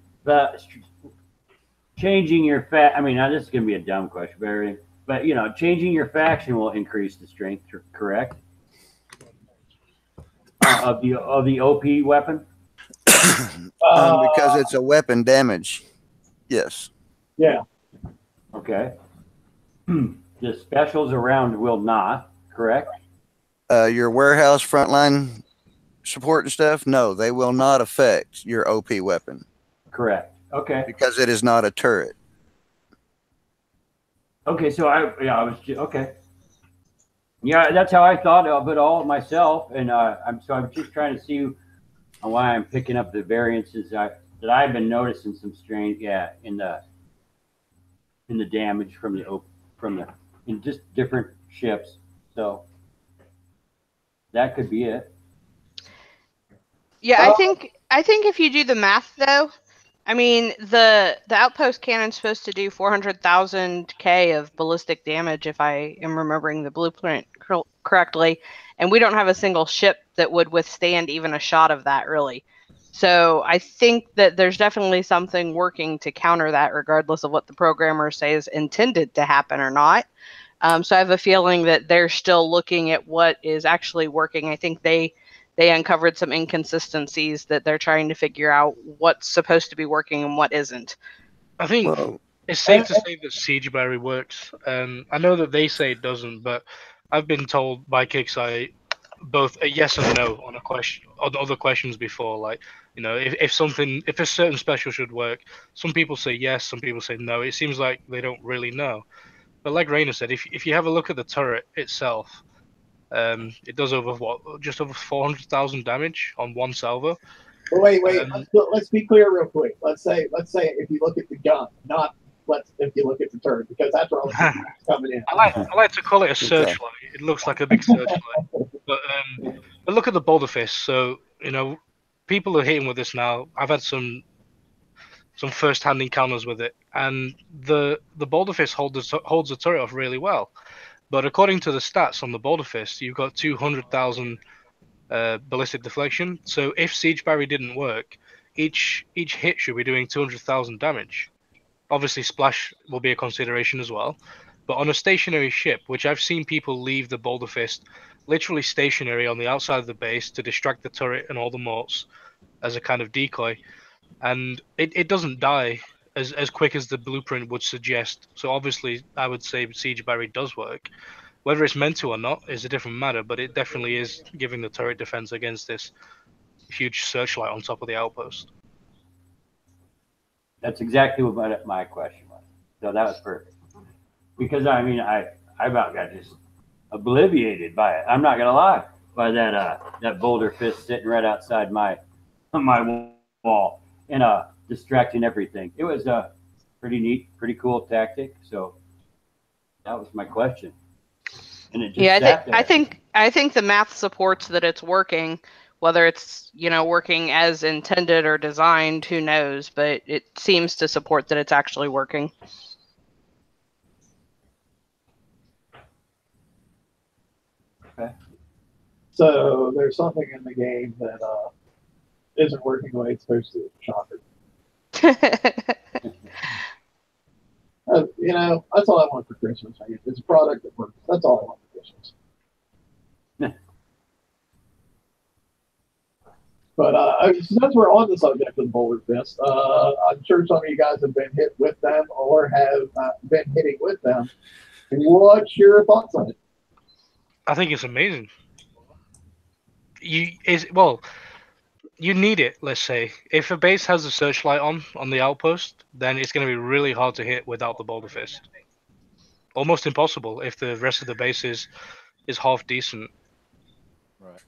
Changing your I mean, now this is going to be a dumb question, but changing your faction will increase the strength, correct? Of the OP weapon? Because it's a weapon damage. Yes. Yeah. Okay. The specials around will not, correct? Your warehouse frontline support and stuff, no, they will not affect your OP weapon. Correct. Okay. Because it is not a turret. Okay, so I was okay. Yeah, that's how I thought of it all myself, and I was just trying to see why I'm picking up the variances that I've been noticing some strange, in the damage from in just different ships. So that could be it. Yeah, I think if you do the math though, I mean the outpost cannon's supposed to do 400,000 K of ballistic damage if I am remembering the blueprint correctly, and we don't have a single ship that would withstand even a shot of that really. So I think that there's definitely something working to counter that, regardless of what the programmer says intended to happen or not. So I have a feeling that they're still looking at what is actually working. I think they uncovered some inconsistencies that they're trying to figure out what's supposed to be working and what isn't. I think Well, it's safe to say that Siege Barry works. I know that they say it doesn't, but I've been told by Kicksite both a yes and no on a question on other questions before. Like, if a certain special should work, some people say yes, some people say no. It seems like they don't really know. But like Rainer said, if you have a look at the turret itself, it does just over 400,000 damage on one salvo. But wait. Let's be clear real quick. Let's say if you look at the gun, not if you look at the turret, because that's where all the people coming in. I like to call it a searchlight. It looks like a big searchlight. But look at the boulder fist. So people are hitting with this now. I've had some first-hand encounters with it, and the boulder fist holds the turret off really well. But according to the stats on the boulder fist, you've got 200,000 ballistic deflection. So if Siege Barry didn't work, each hit should be doing 200,000 damage. Obviously, splash will be a consideration as well. But on a stationary ship, which I've seen people leave the boulder fist literally stationary on the outside of the base to distract the turret and all the morts as a kind of decoy, and it doesn't die as quick as the blueprint would suggest. So obviously, I would say Siege Barry does work. Whether it's meant to or not is a different matter, but it definitely is giving the turret defense against this huge searchlight on top of the outpost. That's exactly what my question was. So that was perfect. Because I mean, I about got just obliviated by it. I'm not gonna lie, by that boulder fist sitting right outside my wall and distracting everything. It was a pretty neat, pretty cool tactic. So that was my question. And it just I think the math supports that it's working. Whether it's working as intended or designed, who knows? But it seems to support that it's actually working. Okay. So there's something in the game that isn't working the way it's supposed to. Shocker. That's all I want for Christmas. It's a product that works. That's all I want for Christmas. But since we're on the subject of boulder fist, I'm sure some of you guys have been hit with them or have been hitting with them. What's your thoughts on it? I think it's amazing. You need it. Let's say if a base has a searchlight on the outpost, then it's going to be really hard to hit without the boulder fist. Almost impossible if the rest of the base is half decent. Right.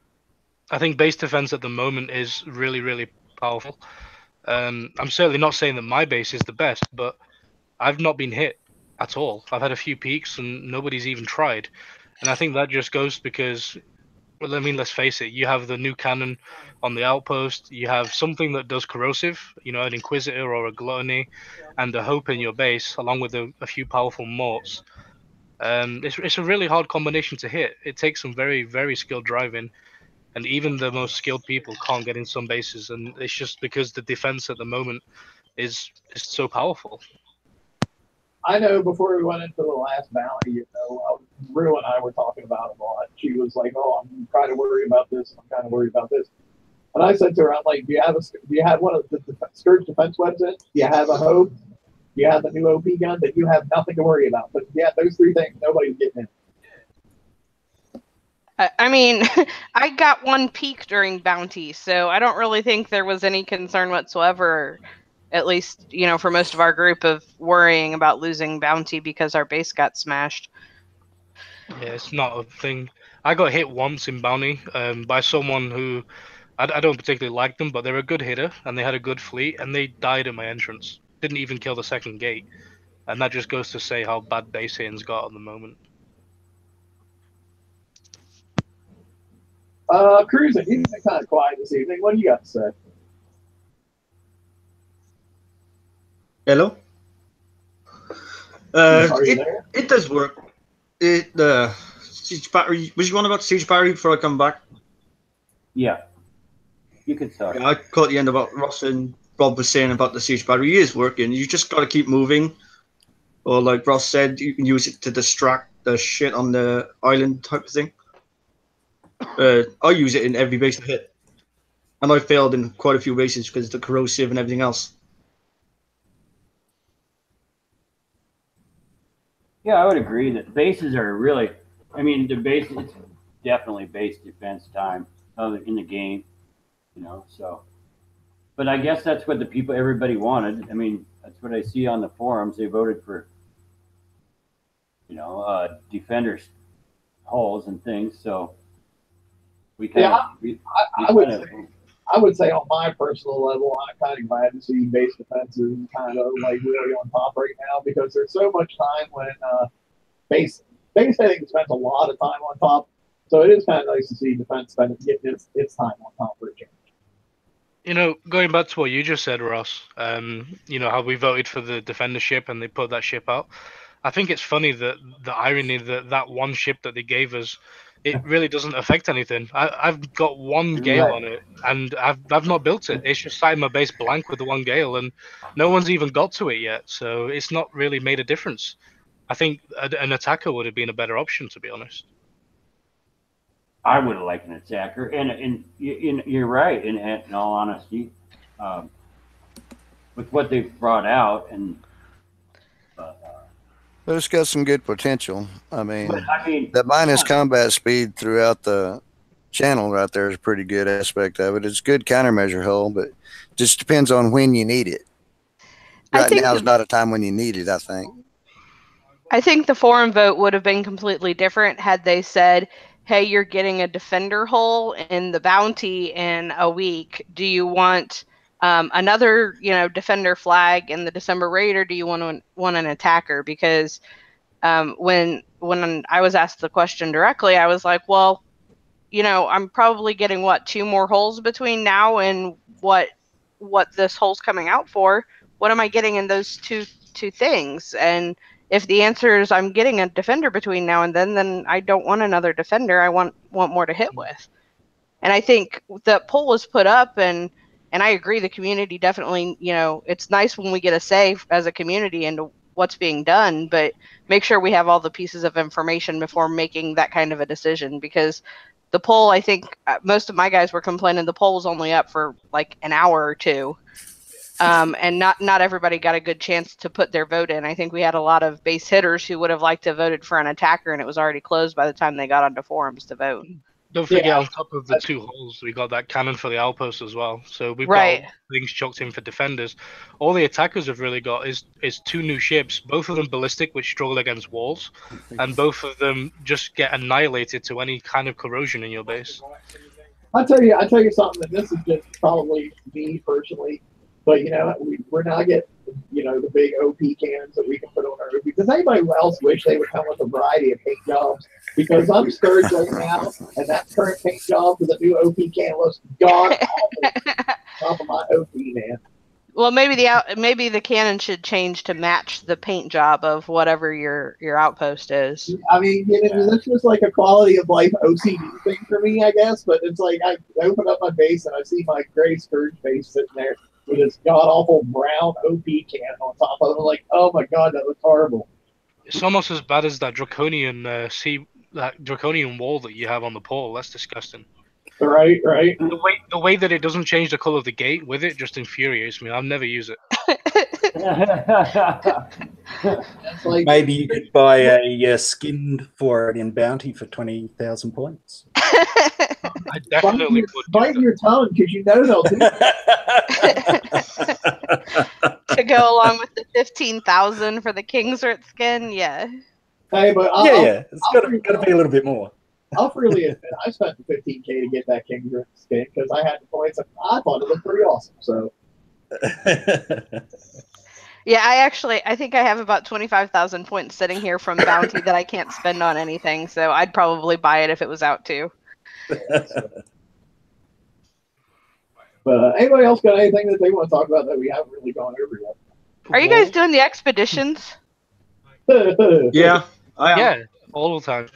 I think base defense at the moment is really, really powerful. I'm certainly not saying that my base is the best, but I've not been hit at all. I've had a few peaks and nobody's even tried. And I think that just goes because, well, I mean, let's face it, you have the new cannon on the outpost, you have something that does corrosive, an Inquisitor or a Gluttony, and a Hope in your base, along with a few powerful morts. It's a really hard combination to hit. It takes some very, very skilled driving. And even the most skilled people can't get in some bases, and it's just because the defense at the moment is so powerful. I know before we went into the last bounty, Rue and I were talking about it a lot. She was like, "Oh, I'm kind of worried about this. I'm kind of worried about this." And I said to her, "I'm like, do you have one of the Scourge defense weapons? Do you have a Hope? Do you have the new OP gun? That you have nothing to worry about." But yeah, those three things, nobody's getting in. I mean, I got one peak during bounty, so I don't really think there was any concern whatsoever, at least, for most of our group, of worrying about losing bounty because our base got smashed. Yeah, it's not a thing. I got hit once in bounty by someone who I don't particularly like them, but they're a good hitter, and they had a good fleet, and they died at my entrance. Didn't even kill the second gate. And that just goes to say how bad base hitting's got at the moment. Cruising, you've been kind of quiet this evening. What do you got to say? Hello. Are you there? It does work. Siege battery. Was you on about siege battery before I come back? Yeah. You can start. Yeah, I caught the end of what Ross and Rob was saying about the siege battery. It is working. You just got to keep moving. Or like Ross said, you can use it to distract the shit on the island type of thing. I use it in every base I hit. And I failed in quite a few bases because of the corrosive and everything else. Yeah, I would agree that bases are really, I mean, the base, it's definitely base defense time in the game, you know, so. But I guess that's what the people, everybody wanted. I mean, that's what I see on the forums. They voted for, you know, defenders holes and things. So we kind I would say on my personal level, I'm kind of glad to see base defenses kind of like really on top right now, because there's so much time when base hitting spends a lot of time on top. So it is kind of nice to see defense getting its time on top for a change. You know, going back to what you just said, Ross, you know, how we voted for the defender ship and they put that ship out. I think it's funny that the irony that one ship that they gave us, it really doesn't affect anything. I've got one gale on it, and I've not built it. It's just sat in my base blank with the one gale, and no one's even got to it yet. So it's not really made a difference. I think an attacker would have been a better option, to be honest. I would have liked an attacker, and you're right. In all honesty, with what they've brought out, and but it's got some good potential. I mean, the minus combat speed throughout the channel right there is a pretty good aspect of it. It's good countermeasure hull, but just depends on when you need it. Right now is not a time when you need it, I think. I think the forum vote would have been completely different had they said, hey, you're getting a defender hull in the bounty in a week. Do you want another, you know, defender flag in the December raid, or do you want an attacker? Because when I was asked the question directly, I was like, well, you know, I'm probably getting 2 more holes between now and what this hole's coming out for. What am I getting in those two things? And if the answer is I'm getting a defender between now and then I don't want another defender. I want more to hit with. And I think the poll was put up, and I agree, the community definitely, you know, it's nice when we get a say as a community into what's being done, but make sure we have all the pieces of information before making that kind of a decision, because the poll, I think most of my guys were complaining the poll was only up for like an hour or two. And not everybody got a good chance to put their vote in. I think we had a lot of base hitters who would have liked to have voted for an attacker, and it was already closed by the time they got onto forums to vote. Don't forget, on top of the 2 holes, we got that cannon for the outpost as well. So we've got things chucked in for defenders. All the attackers have really got is 2 new ships, both of them ballistic, which struggle against walls, and both of them just get annihilated to any kind of corrosion in your base. I'll tell you something, and this is just probably me personally, but you know, we're not getting, you know, the big OP cannons that we can put on our OP. Does anybody else wish they would come with a variety of paint jobs? Because I'm scourged right now, and that current paint job for the new OP can looks god awful. Top of my OP, man. Well, maybe the cannon should change to match the paint job of whatever your outpost is. I mean, you know, that's just like a quality of life OCD thing for me, I guess. But it's like I open up my base and I see my gray scourge base sitting there with this god awful brown OP cannon on top of it. I'm like, oh my god, that looks horrible. It's almost as bad as that draconian that draconian wall that you have on the pole. That's disgusting. Right. The way that it doesn't change the color of the gate with it just infuriates me. I'll never use it. Maybe you could buy a skin for it in bounty for 20,000 points. I definitely would. Bite your tongue, because you know they'll do to go along with the 15,000 for the King's Earth skin, yeah. Hey, but it's got to be a little bit more. I'll freely admit I spent the $15K to get that King skin because I had the points and I thought it looked pretty awesome. So Yeah, I think I have about 25,000 points sitting here from bounty that I can't spend on anything. So I'd probably buy it if it was out too. But anybody else got anything that they want to talk about that we haven't really gone over yet? Are you guys doing the expeditions? Yeah, I am. Yeah, all the time.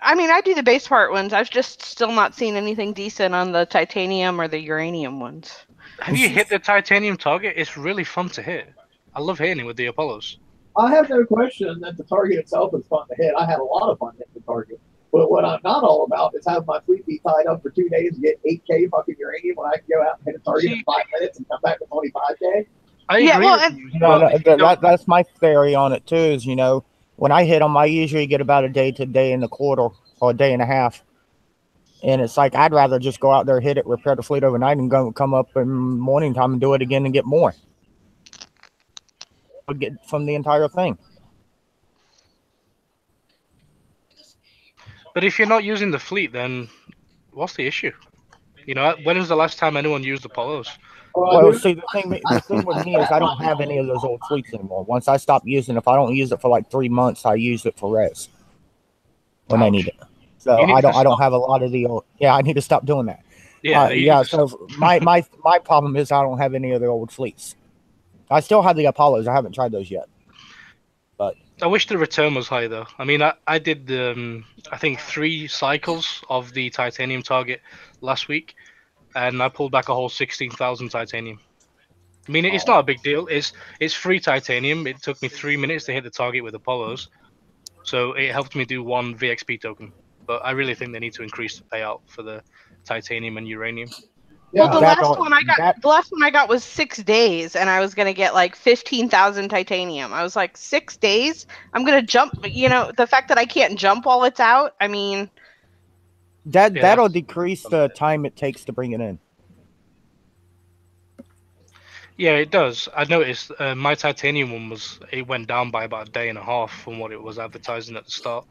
I mean, I do the base part ones. I've just still not seen anything decent on the titanium or the uranium ones. Have you hit the titanium target? It's really fun to hit. I love hitting it with the Apollos. I have no question that the target itself is fun to hit. I had a lot of fun hitting the target. But what I'm not all about is having my fleet be tied up for 2 days and get 8K fucking uranium when I can go out and hit a target in 5 minutes and come back with 25K. I agree with you. No, that's my theory on it too. Is when I hit them, I usually get about a day to day and a quarter or a day and a half, and it's like I'd rather just go out there, hit it, repair the fleet overnight, and come up in morning time and do it again and get more. Get from the entire thing. But if you're not using the fleet, then what's the issue? When was the last time anyone used Apollos? Well, see, the thing with me is I don't have any of those old fleets anymore. Once I stop using it, if I don't use it for like 3 months, I use it for res when I need it. So I don't have a lot of the old. Yeah, I need to stop doing that. Yeah. So my problem is I don't have any of the old fleets. I still have the Apollos. I haven't tried those yet. But I wish the return was high though. I mean, I did I think 3 cycles of the titanium target last week, and I pulled back a whole 16,000 titanium. I mean, it's not a big deal. It's free titanium. It took me 3 minutes to hit the target with Apollos, so it helped me do 1 VXP token. But I really think they need to increase the payout for the titanium and uranium. Yeah, well, the last one I got was 6 days, and I was gonna get like 15,000 titanium. I was like, 6 days? I'm gonna jump. The fact that I can't jump while it's out. I mean, that'll decrease the time it takes to bring it in. Yeah, it does. I noticed my titanium one went down by about a day and a half from what it was advertising at the start,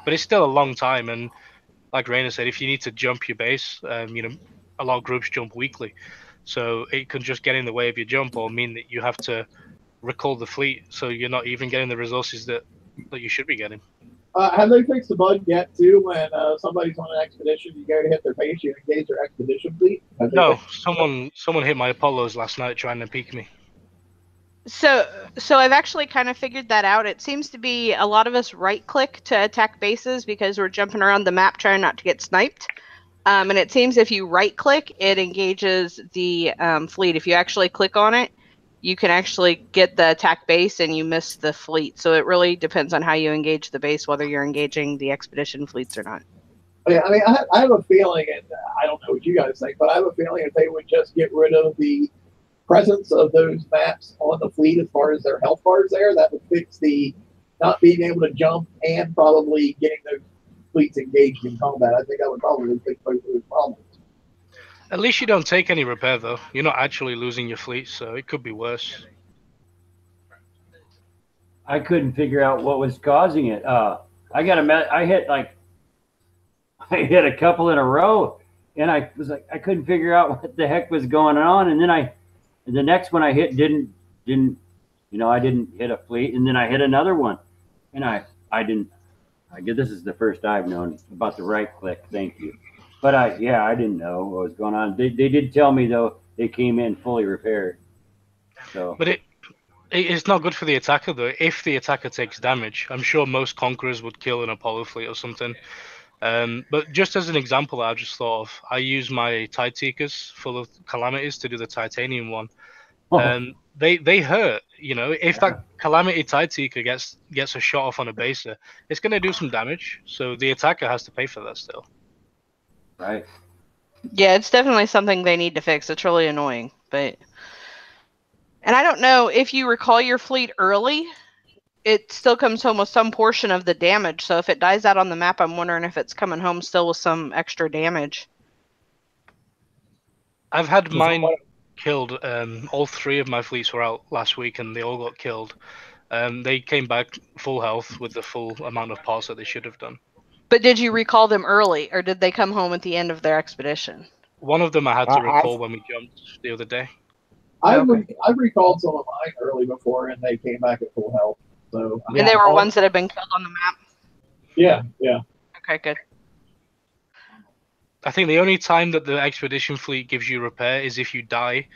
but it's still a long time. And like Rainer said, if you need to jump your base, a lot of groups jump weekly, so it can just get in the way of your jump or mean that you have to recall the fleet, so you're not even getting the resources that you should be getting. Have they fixed the bug yet too? When somebody's on an expedition, you go to hit their base, you engage their expedition fleet. No, someone hit my Apollos last night trying to peek me. So I've actually kind of figured that out. It seems to be a lot of us right-click to attack bases because we're jumping around the map trying not to get sniped. And it seems if you right-click, it engages the fleet. If you actually click on it, you can actually get the attack base and you miss the fleet. So it really depends on how you engage the base, whether you're engaging the expedition fleets or not. Yeah, I mean, I have a feeling, and I don't know what you guys think, but I have a feeling if they would just get rid of the presence of those maps on the fleet as far as their health bars there, that would fix the not being able to jump and probably getting those fleets engaged in combat. I think that would probably fix both of those problems. At least you don't take any repair, though. You're not actually losing your fleet, so it could be worse. I couldn't figure out what was causing it. I hit a couple in a row, and I was like, I couldn't figure out what the heck was going on. And then the next one I hit didn't I didn't hit a fleet, and then I hit another one, and I didn't. I guess this is the first I've known about the right click. Thank you. But I didn't know what was going on. They did tell me though they came in fully repaired. So, but it's not good for the attacker though. If the attacker takes damage, I'm sure most conquerors would kill an Apollo fleet or something. But just as an example, I just thought of, I use my Tide Seekers full of calamities to do the titanium one. They hurt. If that calamity Tide Seeker gets a shot off on a baser, it's going to do some damage. So the attacker has to pay for that still. Right. Yeah, it's definitely something they need to fix. It's really annoying, and I don't know if you recall your fleet early, it still comes home with some portion of the damage. So if it dies out on the map, I'm wondering if it's coming home still with some extra damage. I've had mine killed. All 3 of my fleets were out last week, and they all got killed. They came back full health with the full amount of parts that they should have done. But did you recall them early, or did they come home at the end of their expedition? One of them I had to I- recall when we jumped the other day. I've Okay. recalled some of mine early before, and they came back at full health. So And they were ones that had been killed on the map? Yeah. Okay, good. I think the only time that the expedition fleet gives you repair is if you die.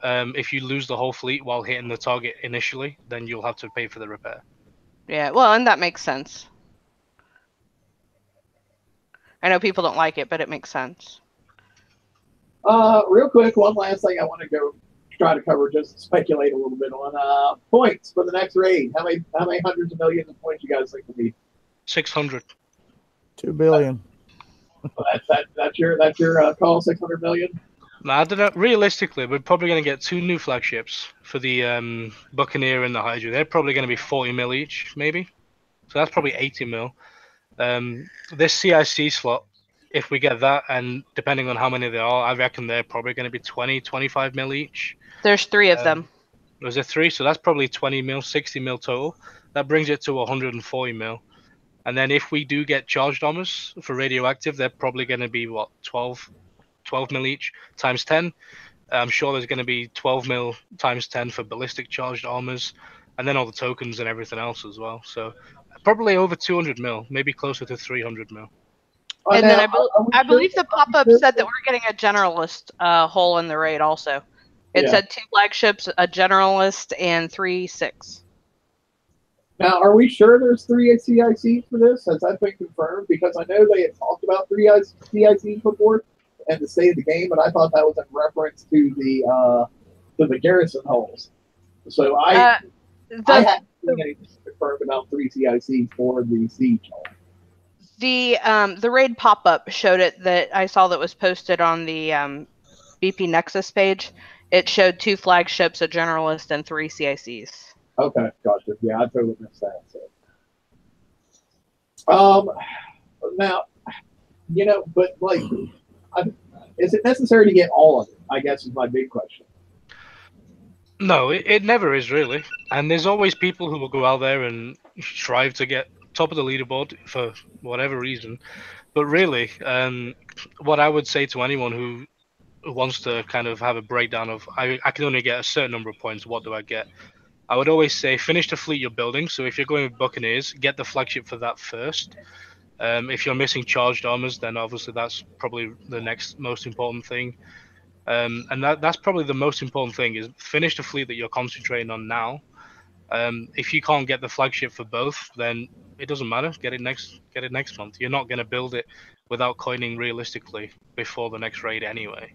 If you lose the whole fleet while hitting the target initially, then you'll have to pay for the repair. Yeah, well, and that makes sense. I know people don't like it, but it makes sense. Real quick, one last thing I want to go try to cover, just speculate a little bit on points for the next raid. How many hundreds of millions of points you guys think will be? 600. 2 billion. That's your call. 600 million. Now, I don't know. Realistically, we're probably going to get 2 new flagships for the Buccaneer and the Hydra. They're probably going to be 40 mil each, maybe. So that's probably 80 mil. This CIC slot, if we get that, and depending on how many there are, I reckon they're probably going to be 20, 25 mil each. There's 3 of them. Was there 3? So that's probably 20 mil, 60 mil total. That brings it to 140 mil. And then if we do get charged armors for radioactive, they're probably going to be, what, 12 mil each times 10. I'm sure there's going to be 12 mil times 10 for ballistic charged armors, and then all the tokens and everything else as well. So probably over 200 mil, maybe closer to 300 mil. And then I believe the pop-up said that we're getting a generalist hole in the raid also. It said 2 flagships, a generalist, and 3 6. Now, are we sure there's 3 CICs for this? Has that been confirmed? Because I know they had talked about 3 CICs before and the state of the game, but I thought that was in reference to the garrison holes. So I haven't seen anything confirmed about 3 CICs for the siege hole. The raid pop-up showed it that I saw that was posted on the BP Nexus page. It showed 2 flagships, a generalist, and 3 CICs. Okay, gotcha. Yeah, I totally missed that. So. Now, but like, is it necessary to get all of it? I guess is my big question. No, it never is really. And there's always people who will go out there and strive to get top of the leaderboard for whatever reason. But really, what I would say to anyone who wants to kind of have a breakdown of, I can only get a certain number of points, what do I get? I would always say finish the fleet you're building. So if you're going with Buccaneers, get the flagship for that first. If you're missing charged armors, then obviously that's probably the next most important thing. And that's probably the most important thing is finish the fleet that you're concentrating on now. If you can't get the flagship for both, then it doesn't matter. Get it next month. You're not going to build it without coining realistically before the next raid anyway.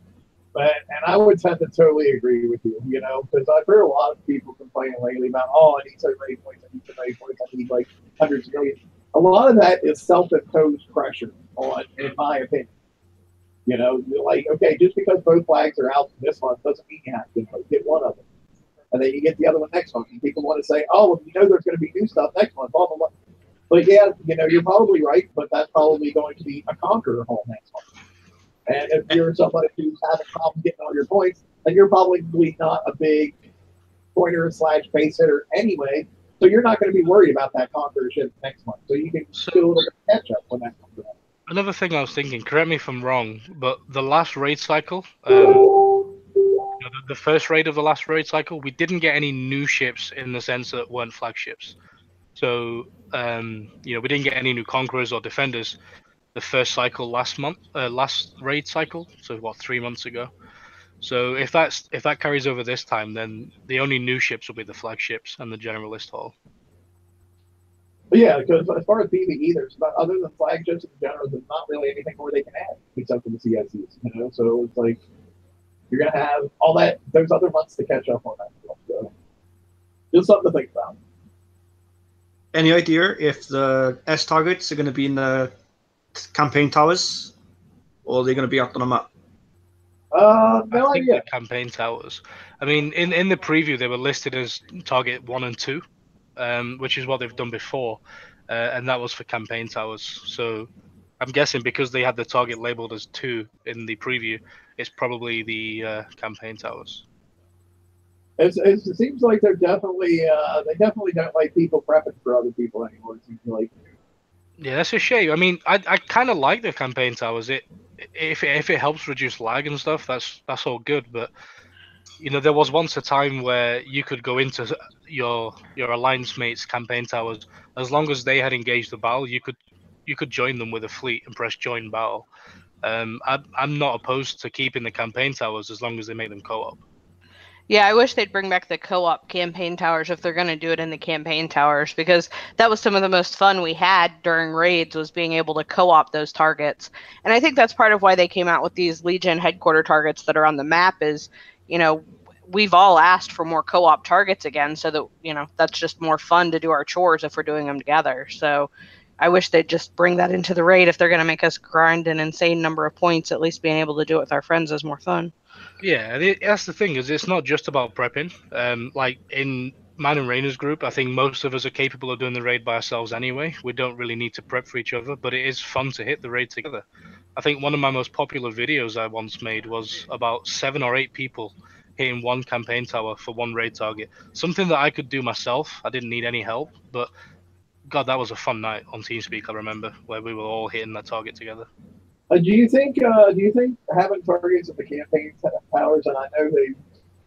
And I would tend to totally agree with you, because I've heard a lot of people complaining lately about, I need some raid points, I need like hundreds of millions. A lot of that is self-imposed pressure in my opinion. Like, okay, just because both flags are out this month doesn't mean you have to get one of them. And then you get the other one next month. And people want to say, there's going to be new stuff next month, blah, blah, blah. But yeah, you're probably right, but that's probably going to be a conqueror hole next month. And if you're somebody who's having problems getting all your points, then you're probably not a big pointer/base hitter anyway. So you're not going to be worried about that conqueror ship next month. So you can do a little bit of catch up when that comes around. Another thing I was thinking, correct me if I'm wrong, but the last raid cycle, the first raid of the last raid cycle, we didn't get any new ships in the sense that weren't flagships. So, we didn't get any new conquerors or defenders the first cycle last raid cycle. So 3 months ago. So if that carries over this time, then the only new ships will be the flagships and the generalist hall. But yeah, because as far as PvE, other than flagships in general, there's not really anything more they can add except for the CICs. So it's like you're gonna have all those other months to catch up on that stuff. So just something to think about. Any idea if the S targets are going to be in the campaign towers, or are they going to be out on the map? No idea. The campaign towers. I mean, in the preview, they were listed as target 1 and 2, which is what they've done before, and that was for campaign towers. So I'm guessing because they had the target labeled as 2 in the preview, it's probably the campaign towers. It seems like they definitely don't like people prepping for other people anymore. It seems like Yeah, that's a shame. I mean, I kind of like the campaign towers. If it helps reduce lag and stuff, that's all good. But you know, there was once a time where you could go into your alliance mates' campaign towers as long as they had engaged the battle. You could join them with a fleet and press join battle. I'm not opposed to keeping the campaign towers as long as they make them co-op. Yeah, I wish they'd bring back the co-op campaign towers if they're going to do it in the campaign towers, because that was some of the most fun we had during raids, was being able to co-op those targets. And I think that's part of why they came out with these Legion headquarter targets that are on the map is, you know, we've all asked for more co-op targets again, so that, you know, that's just more fun to do our chores if we're doing them together. So I wish they'd just bring that into the raid if they're going to make us grind an insane number of points. At least being able to do it with our friends is more fun. Yeah, that's the thing, is it's not just about prepping. Like in Man and Rainer's group, I think most of us are capable of doing the raid by ourselves anyway. We don't really need to prep for each other, but it is fun to hit the raid together. I think one of my most popular videos I once made was about 7 or 8 people hitting one campaign tower for one raid target. Something that I could do myself. I didn't need any help, but God, that was a fun night on TeamSpeak. I remember where we were all hitting that target together. Do you think having targets at the campaign towers, and I know they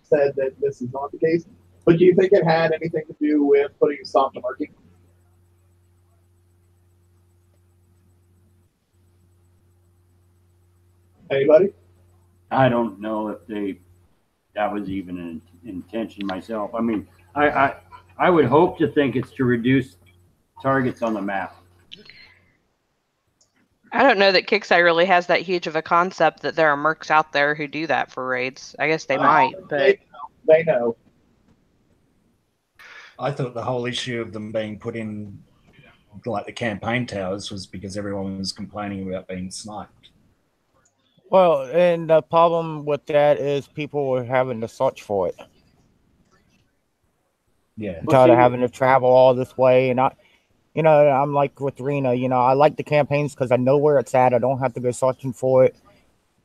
said that this is not the case, but do you think it had anything to do with putting a stop to marking? Anybody? I don't know if that was even an intention myself. I mean, I would hope to think it's to reduce targets on the map. I don't know that Kixeye really has that huge of a concept that there are mercs out there who do that for raids. I guess they might, but they know. I thought the whole issue of them being put in like the campaign towers was because everyone was complaining about being sniped. Well, and the problem with that is people were having to search for it. Yeah. I'm tired of having to travel all this way, and I'm like with Rena. I like the campaigns because I know where it's at. I don't have to go searching for it.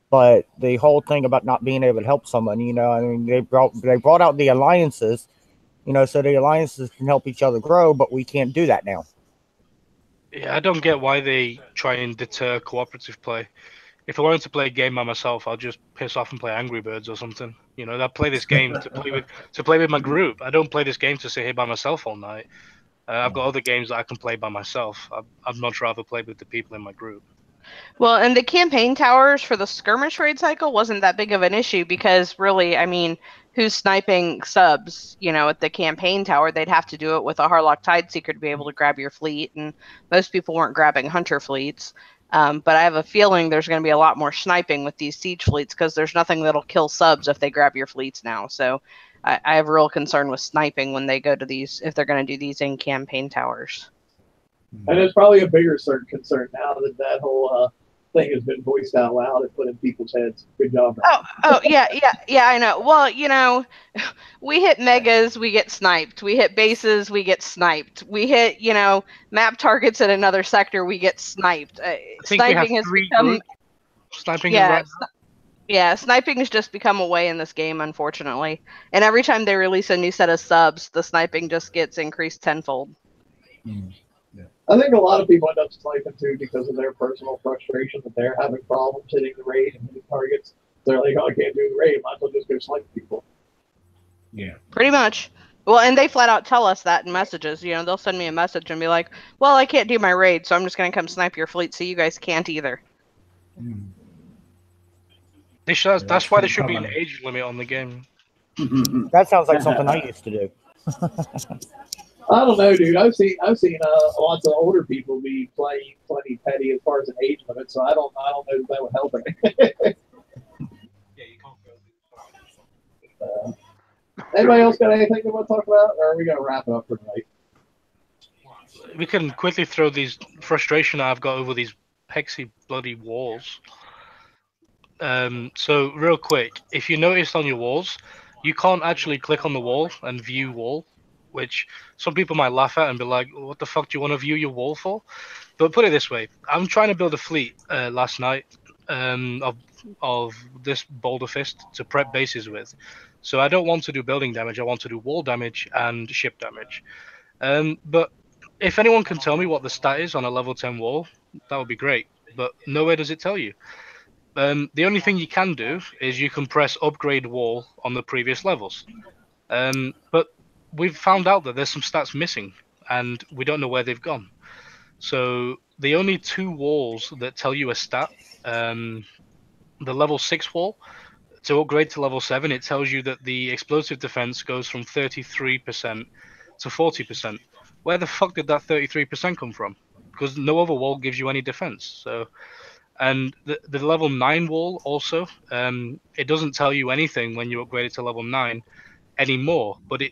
But the whole thing about not being able to help someone, I mean, they brought out the alliances, so the alliances can help each other grow, but we can't do that now. Yeah, I don't get why they try and deter cooperative play. If I wanted to play a game by myself, I'll just piss off and play Angry Birds or something. I play this game to play with my group. I don't play this game to sit here by myself all night. I've got other games that I can play by myself. I'd much rather play with the people in my group. Well, and the campaign towers for the skirmish raid cycle wasn't that big of an issue because really, I mean, who's sniping subs, at the campaign tower? They'd have to do it with a Harlock Tideseeker to be able to grab your fleet, and most people weren't grabbing hunter fleets. But I have a feeling there's going to be a lot more sniping with these siege fleets because there's nothing that'll kill subs if they grab your fleets now. So I have a real concern with sniping when they go to these, if they're going to do these in campaign towers. And it's probably a bigger concern now that whole thing has been voiced out loud and put in people's heads. Good job. Yeah, I know. Well, we hit megas, we get sniped. We hit bases, we get sniped. We hit, map targets in another sector, we get sniped. Sniping has become sniping. Yeah, yeah, sniping has just become a way in this game, unfortunately. And every time they release a new set of subs, the sniping just gets increased tenfold. Yeah. I think a lot of people end up sniping too because of their personal frustration that they're having problems hitting the raid and hitting targets. They're like, oh, I can't do the raid. Might as well just go snipe people. Yeah. Pretty much. Well, and they flat out tell us that in messages. They'll send me a message and be like, well, I can't do my raid, so I'm just going to come snipe your fleet so you guys can't either. That's why there should be an age limit on the game. That sounds like something I used to do. I don't know, dude. I've seen lots of older people be playing plenty petty as far as an age limit, so I don't know if that would help it. Anybody else got anything they want to talk about, or are we gonna wrap it up for tonight? We can quickly throw these frustration I've got over these pexy bloody walls. So real quick, if you noticed on your walls, you can't actually click on the wall and view wall, which some people might laugh at and be like, what the fuck do you want to view your wall for? But put it this way, I'm trying to build a fleet last night of this Boulder Fist to prep bases with. So I don't want to do building damage, I want to do wall damage and ship damage. But if anyone can tell me what the stat is on a level 10 wall, that would be great. But nowhere does it tell you. The only thing you can do is you can press upgrade wall on the previous levels. But we've found out that there's some stats missing, and we don't know where they've gone. So the only 2 walls that tell you a stat, the level 6 wall, to upgrade to level 7, it tells you that the explosive defense goes from 33% to 40%. Where the fuck did that 33% come from? Because no other wall gives you any defense. So, and the level 9 wall also, it doesn't tell you anything when you upgrade it to level 9 anymore. But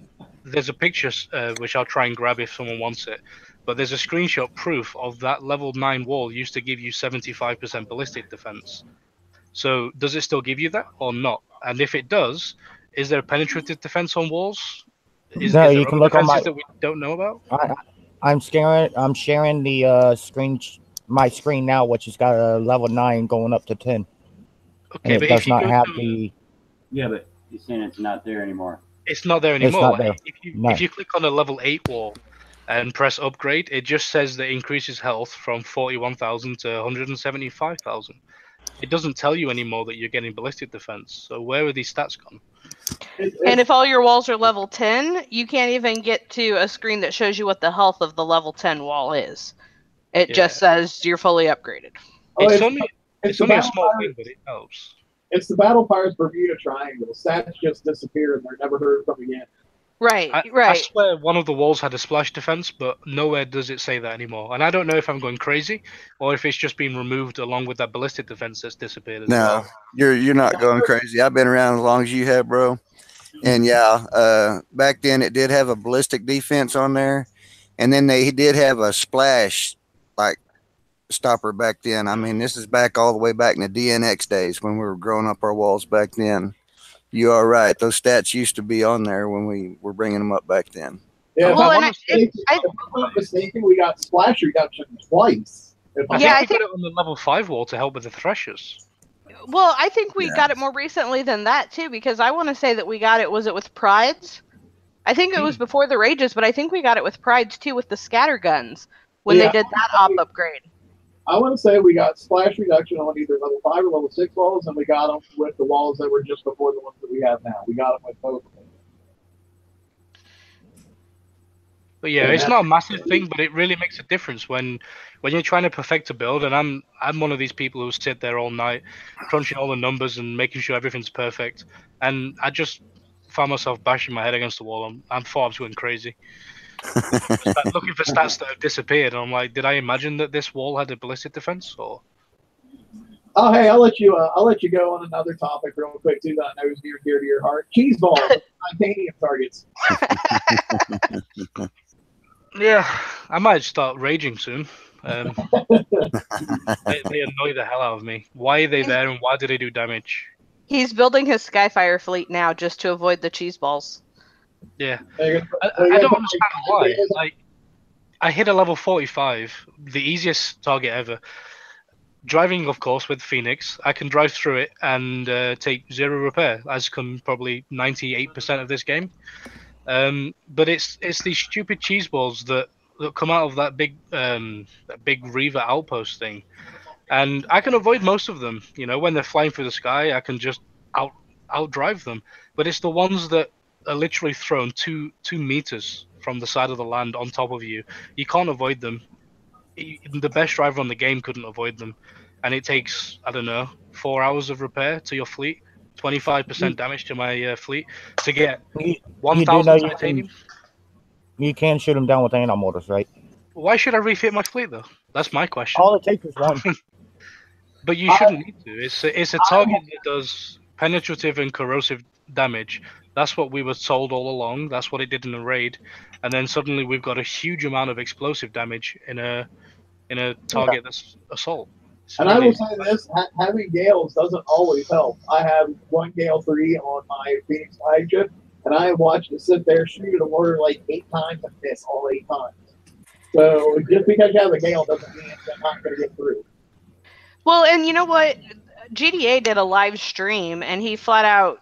there's a picture which I'll try and grab if someone wants it. But there's a screenshot proof of that level 9 wall used to give you 75% ballistic defense. So does it still give you that or not? And if it does, is there a penetrative defense on walls? Is No, there you other can look on defenses my. that we don't know about? I'm sharing the screen, my screen now, which has got a level 9 going up to 10, Okay, and but it does if you not go have to, the. Yeah, but you're saying it's not there anymore. it's not there It's anymore. not there. No. If you click on a level 8 wall and press upgrade, it just says that it increases health from 41,000 to 175,000. It doesn't tell you anymore that you're getting ballistic defense. So where are these stats gone? And if all your walls are level 10, you can't even get to a screen that shows you what the health of the level 10 wall is. It just says you're fully upgraded. It's only a small thing, but it helps. It's the Battle Fire's Bermuda Triangle. Stats just disappear and they're never heard from again. Right, I right. swear one of the walls had a splash defense, but nowhere does it say that anymore. And I don't know if I'm going crazy or if it's just been removed along with that ballistic defense that's disappeared as No, well. you're not going crazy. I've been around as long as you have, bro. And yeah, back then it did have a ballistic defense on there, and then he did have a splash like stopper back then. I mean, this is back all the way back in the DNX days when we were growing up our walls back then. You are right; those stats used to be on there when we were bringing them up back then. Yeah, Well, if I'm not mistaken, we got splash reduction twice. I think we got it on the level 5 wall to help with the threshers. Well, I think we got it more recently than that too, because I want to say that we got it. Was it with Prides? I think it was before the Rages, but I think we got it with Prides too, with the scatter guns when they did that upgrade. I want to say we got splash reduction on either level 5 or level 6 walls, and we got them with the walls that were just before the ones that we have now. We got them with both of them. But yeah, it's not a massive thing, but it really makes a difference when you're trying to perfect a build. And I'm one of these people who sit there all night, crunching all the numbers and making sure everything's perfect. And I just found myself bashing my head against the wall. I thought I was going crazy. Looking for stats that have disappeared, and I'm like, did I imagine that this wall had a ballistic defense? Or oh, hey, I'll let you go on another topic real quick too that I know is near and dear to your heart. Cheese balls, titanium targets. Yeah, I might start raging soon. They annoy the hell out of me. Why are they there, and why do they do damage? He's building his Skyfire fleet now just to avoid the cheese balls. Yeah, I don't understand why. Like, I hit a level 45, the easiest target ever. Driving, of course, with Phoenix, I can drive through it and take 0 repair, as can probably 98% of this game. But it's these stupid cheese balls that come out of that big Reaver outpost thing, and I can avoid most of them. You know, when they're flying through the sky, I can just outdrive them. But it's the ones that are literally thrown 2 meters from the side of the land on top of you. You can't avoid them. The best driver on the game couldn't avoid them, and it takes, I don't know, 4 hours of repair to your fleet, 25% damage to my fleet to get 1,000 titanium. You can shoot them down with anti mortars, right? Why should I refit my fleet though? That's my question. All it takes is one. But you shouldn't need to. It's a target that does penetrative and corrosive damage. That's what we were told all along. That's what it did in the raid, and then suddenly we've got a huge amount of explosive damage in a target that's assault. And I will say this: having Gales doesn't always help. I have 1 Gale 3 on my Phoenix Hydra, and I have watched it sit there, shoot at a mortar like 8 times and miss all 8 times. So just because you have a Gale doesn't mean they're not going to get through. Well, and you know what? GDA did a live stream, and he flat out,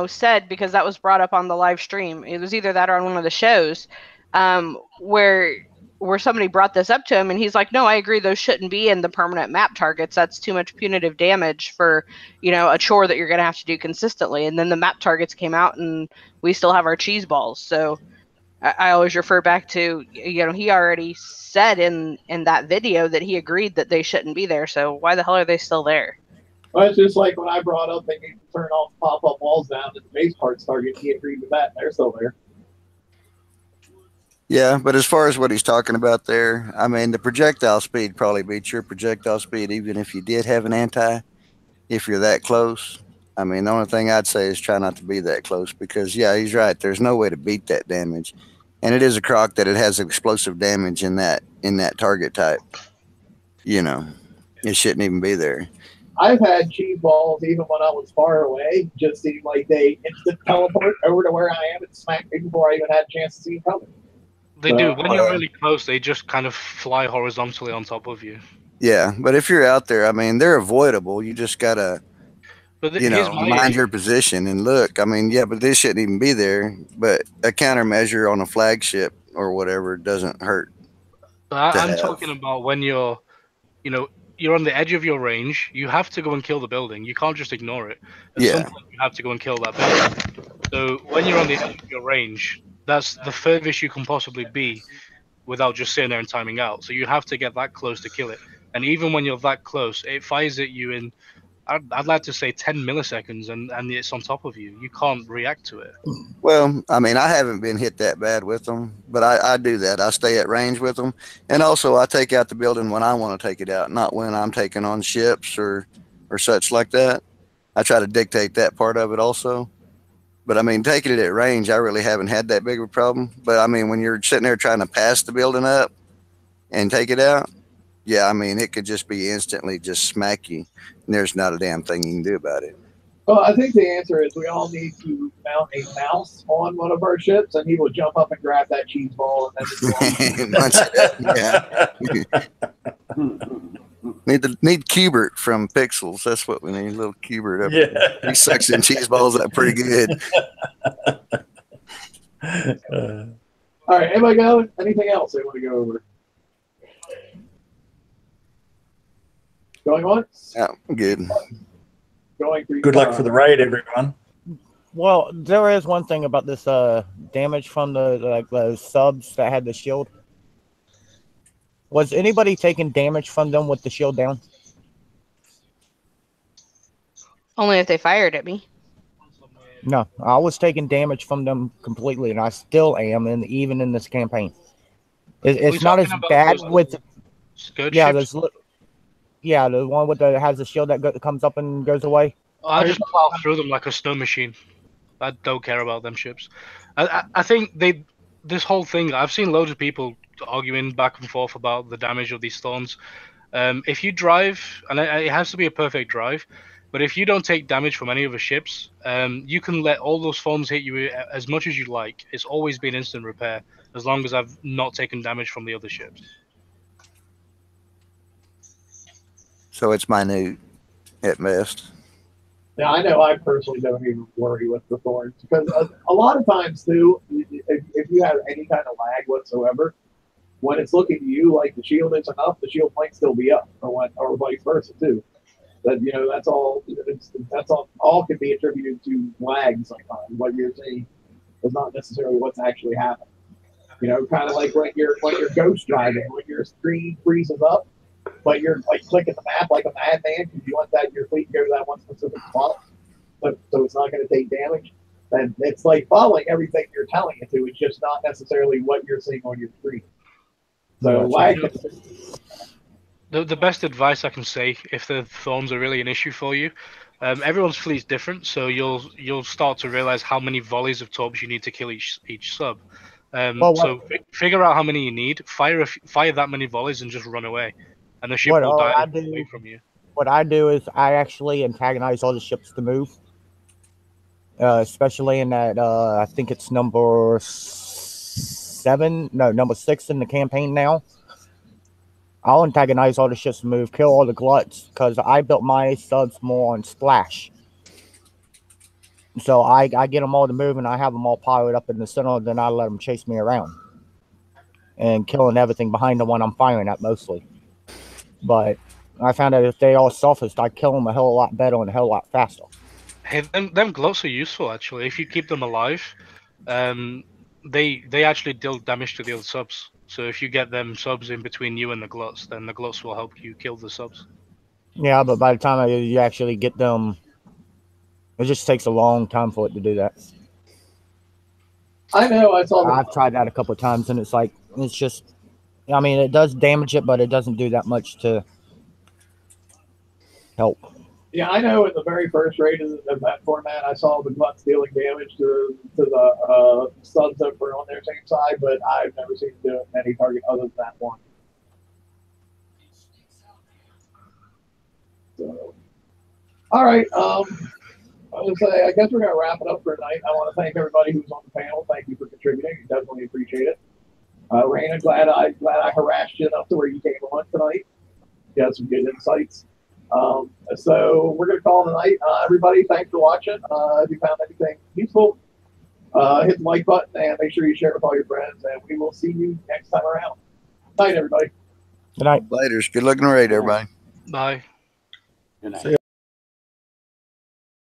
said, because that was brought up on the live stream, it was either that or on one of the shows, where where somebody brought this up to him, and he's like, no, I agree, those shouldn't be in the permanent map targets. That's too much punitive damage for, you know, a chore that you're going to have to do consistently. And then the map targets came out, and we still have our cheese balls. So I always refer back to, you know, he already said in that video that he agreed that they shouldn't be there. So why the hell are they still there? Well, it's just like when I brought up they need to turn all the pop-up walls down at the base parts target. He agreed with that. They're still there. Yeah, but as far as what he's talking about there, I mean, the projectile speed probably beats your projectile speed, even if you did have an anti, if you're that close. I mean, the only thing I'd say is try not to be that close because, yeah, he's right. There's no way to beat that damage. And it is a croc that it has explosive damage in that target type. You know, it shouldn't even be there. I've had cheese balls even when I was far away. Just seemed like they instant teleport over to where I am and smack me before I even had a chance to see them coming. They do. When you're really close, they just kind of fly horizontally on top of you. Yeah, but if you're out there, I mean, they're avoidable. You just gotta, you know, mind your position and look. I mean, yeah, but this shouldn't even be there. But a countermeasure on a flagship or whatever doesn't hurt. I'm talking about when you're, you know, you're on the edge of your range. You have to go and kill the building. You can't just ignore it. At some point, you have to go and kill that building. So when you're on the edge of your range, that's the furthest you can possibly be without just sitting there and timing out. So you have to get that close to kill it. And even when you're that close, it fires at you in, I'd like to say 10 milliseconds, and it's on top of you. You can't react to it. Well, I mean, I haven't been hit that bad with them, but I do that. I stay at range with them. And also, I take out the building when I want to take it out, not when I'm taking on ships or such like that. I try to dictate that part of it also. But, I mean, taking it at range, I really haven't had that big of a problem. But, I mean, when you're sitting there trying to pass the building up and take it out, yeah, I mean, it could just be instantly just smack you. And there's not a damn thing you can do about it. Well, I think the answer is we all need to mount a mouse on one of our ships, and he will jump up and grab that cheese ball and then Need Cubert from Pixels. That's what we need. Little Cubert up there. He sucks in cheese balls up pretty good. All right, anybody go? Anything else they want to go over? Going once? Yeah, good. Going through. Good luck for the raid, everyone. Well, there is one thing about this damage from the subs that had the shield. Was anybody taking damage from them with the shield down? Only if they fired at me. No, I was taking damage from them completely, and I still am, and even in this campaign. It's not as bad with. Yeah, the one with has the shield that comes up and goes away. I just plow through them like a snow machine. I don't care about them ships. I think this whole thing, I've seen loads of people arguing back and forth about the damage of these thorns. If you drive, and it has to be a perfect drive, but if you don't take damage from any of the ships, you can let all those thorns hit you as much as you like. It's always been instant repair, as long as I've not taken damage from the other ships. So it's minute at best. Now, I know I personally don't even worry with the thorns because a lot of times, too, if you have any kind of lag whatsoever, when it's looking to you like the shield isn't up, the shield might still be up, or vice versa, too. That, you know, that's all can be attributed to lag sometimes. What you're seeing is not necessarily what's actually happening. You know, kind of like when you're ghost driving, when your screen freezes up, but you're like clicking the map like a madman because you want that your fleet to go to that one specific spot, so it's not going to take damage. And it's like following everything you're telling it to. It's just not necessarily what you're seeing on your screen. So the best advice I can say, if the thorns are really an issue for you, everyone's fleet's different, so you'll start to realize how many volleys of torps you need to kill each sub. So figure out how many you need, fire that many volleys, and just run away. And the ship will die away from you. What I do is I actually antagonize all the ships to move. Especially in that, I think it's number 6 in the campaign now. I'll antagonize all the ships to move, kill all the gluts, because I built my subs more on splash. So I get them all to move, and I have them all piled up in the center, then I let them chase me around. and killing everything behind the one I'm firing at mostly. But I found out if they all surfaced, I kill them a hell of a lot better and a hell of a lot faster. Hey, them gloats are useful actually. If you keep them alive, they actually deal damage to the other subs. So if you get them subs in between you and the gloats, then the gloats will help you kill the subs. Yeah, but by the time you actually get them, it just takes a long time for it to do that. I know. I saw. I've tried that a couple of times, and it's like it's just. I mean, it does damage it, but it doesn't do that much to help. Yeah, I know. In the very first raid of that format, I saw the gluts dealing damage to the subs that were on their same side, but I've never seen them do it in any target other than that one. So, all right. I was gonna say, I guess we're gonna wrap it up for tonight. I want to thank everybody who's on the panel. Thank you for contributing. Definitely appreciate it. Raina, glad I harassed you enough to where you came on tonight. You had some good insights. So we're gonna call it a night. Everybody, thanks for watching. If you found anything useful, hit the like button and make sure you share it with all your friends. And we will see you next time around. Good night, everybody. Good night. Later. Good looking raid, everybody. Bye. Good night. See ya.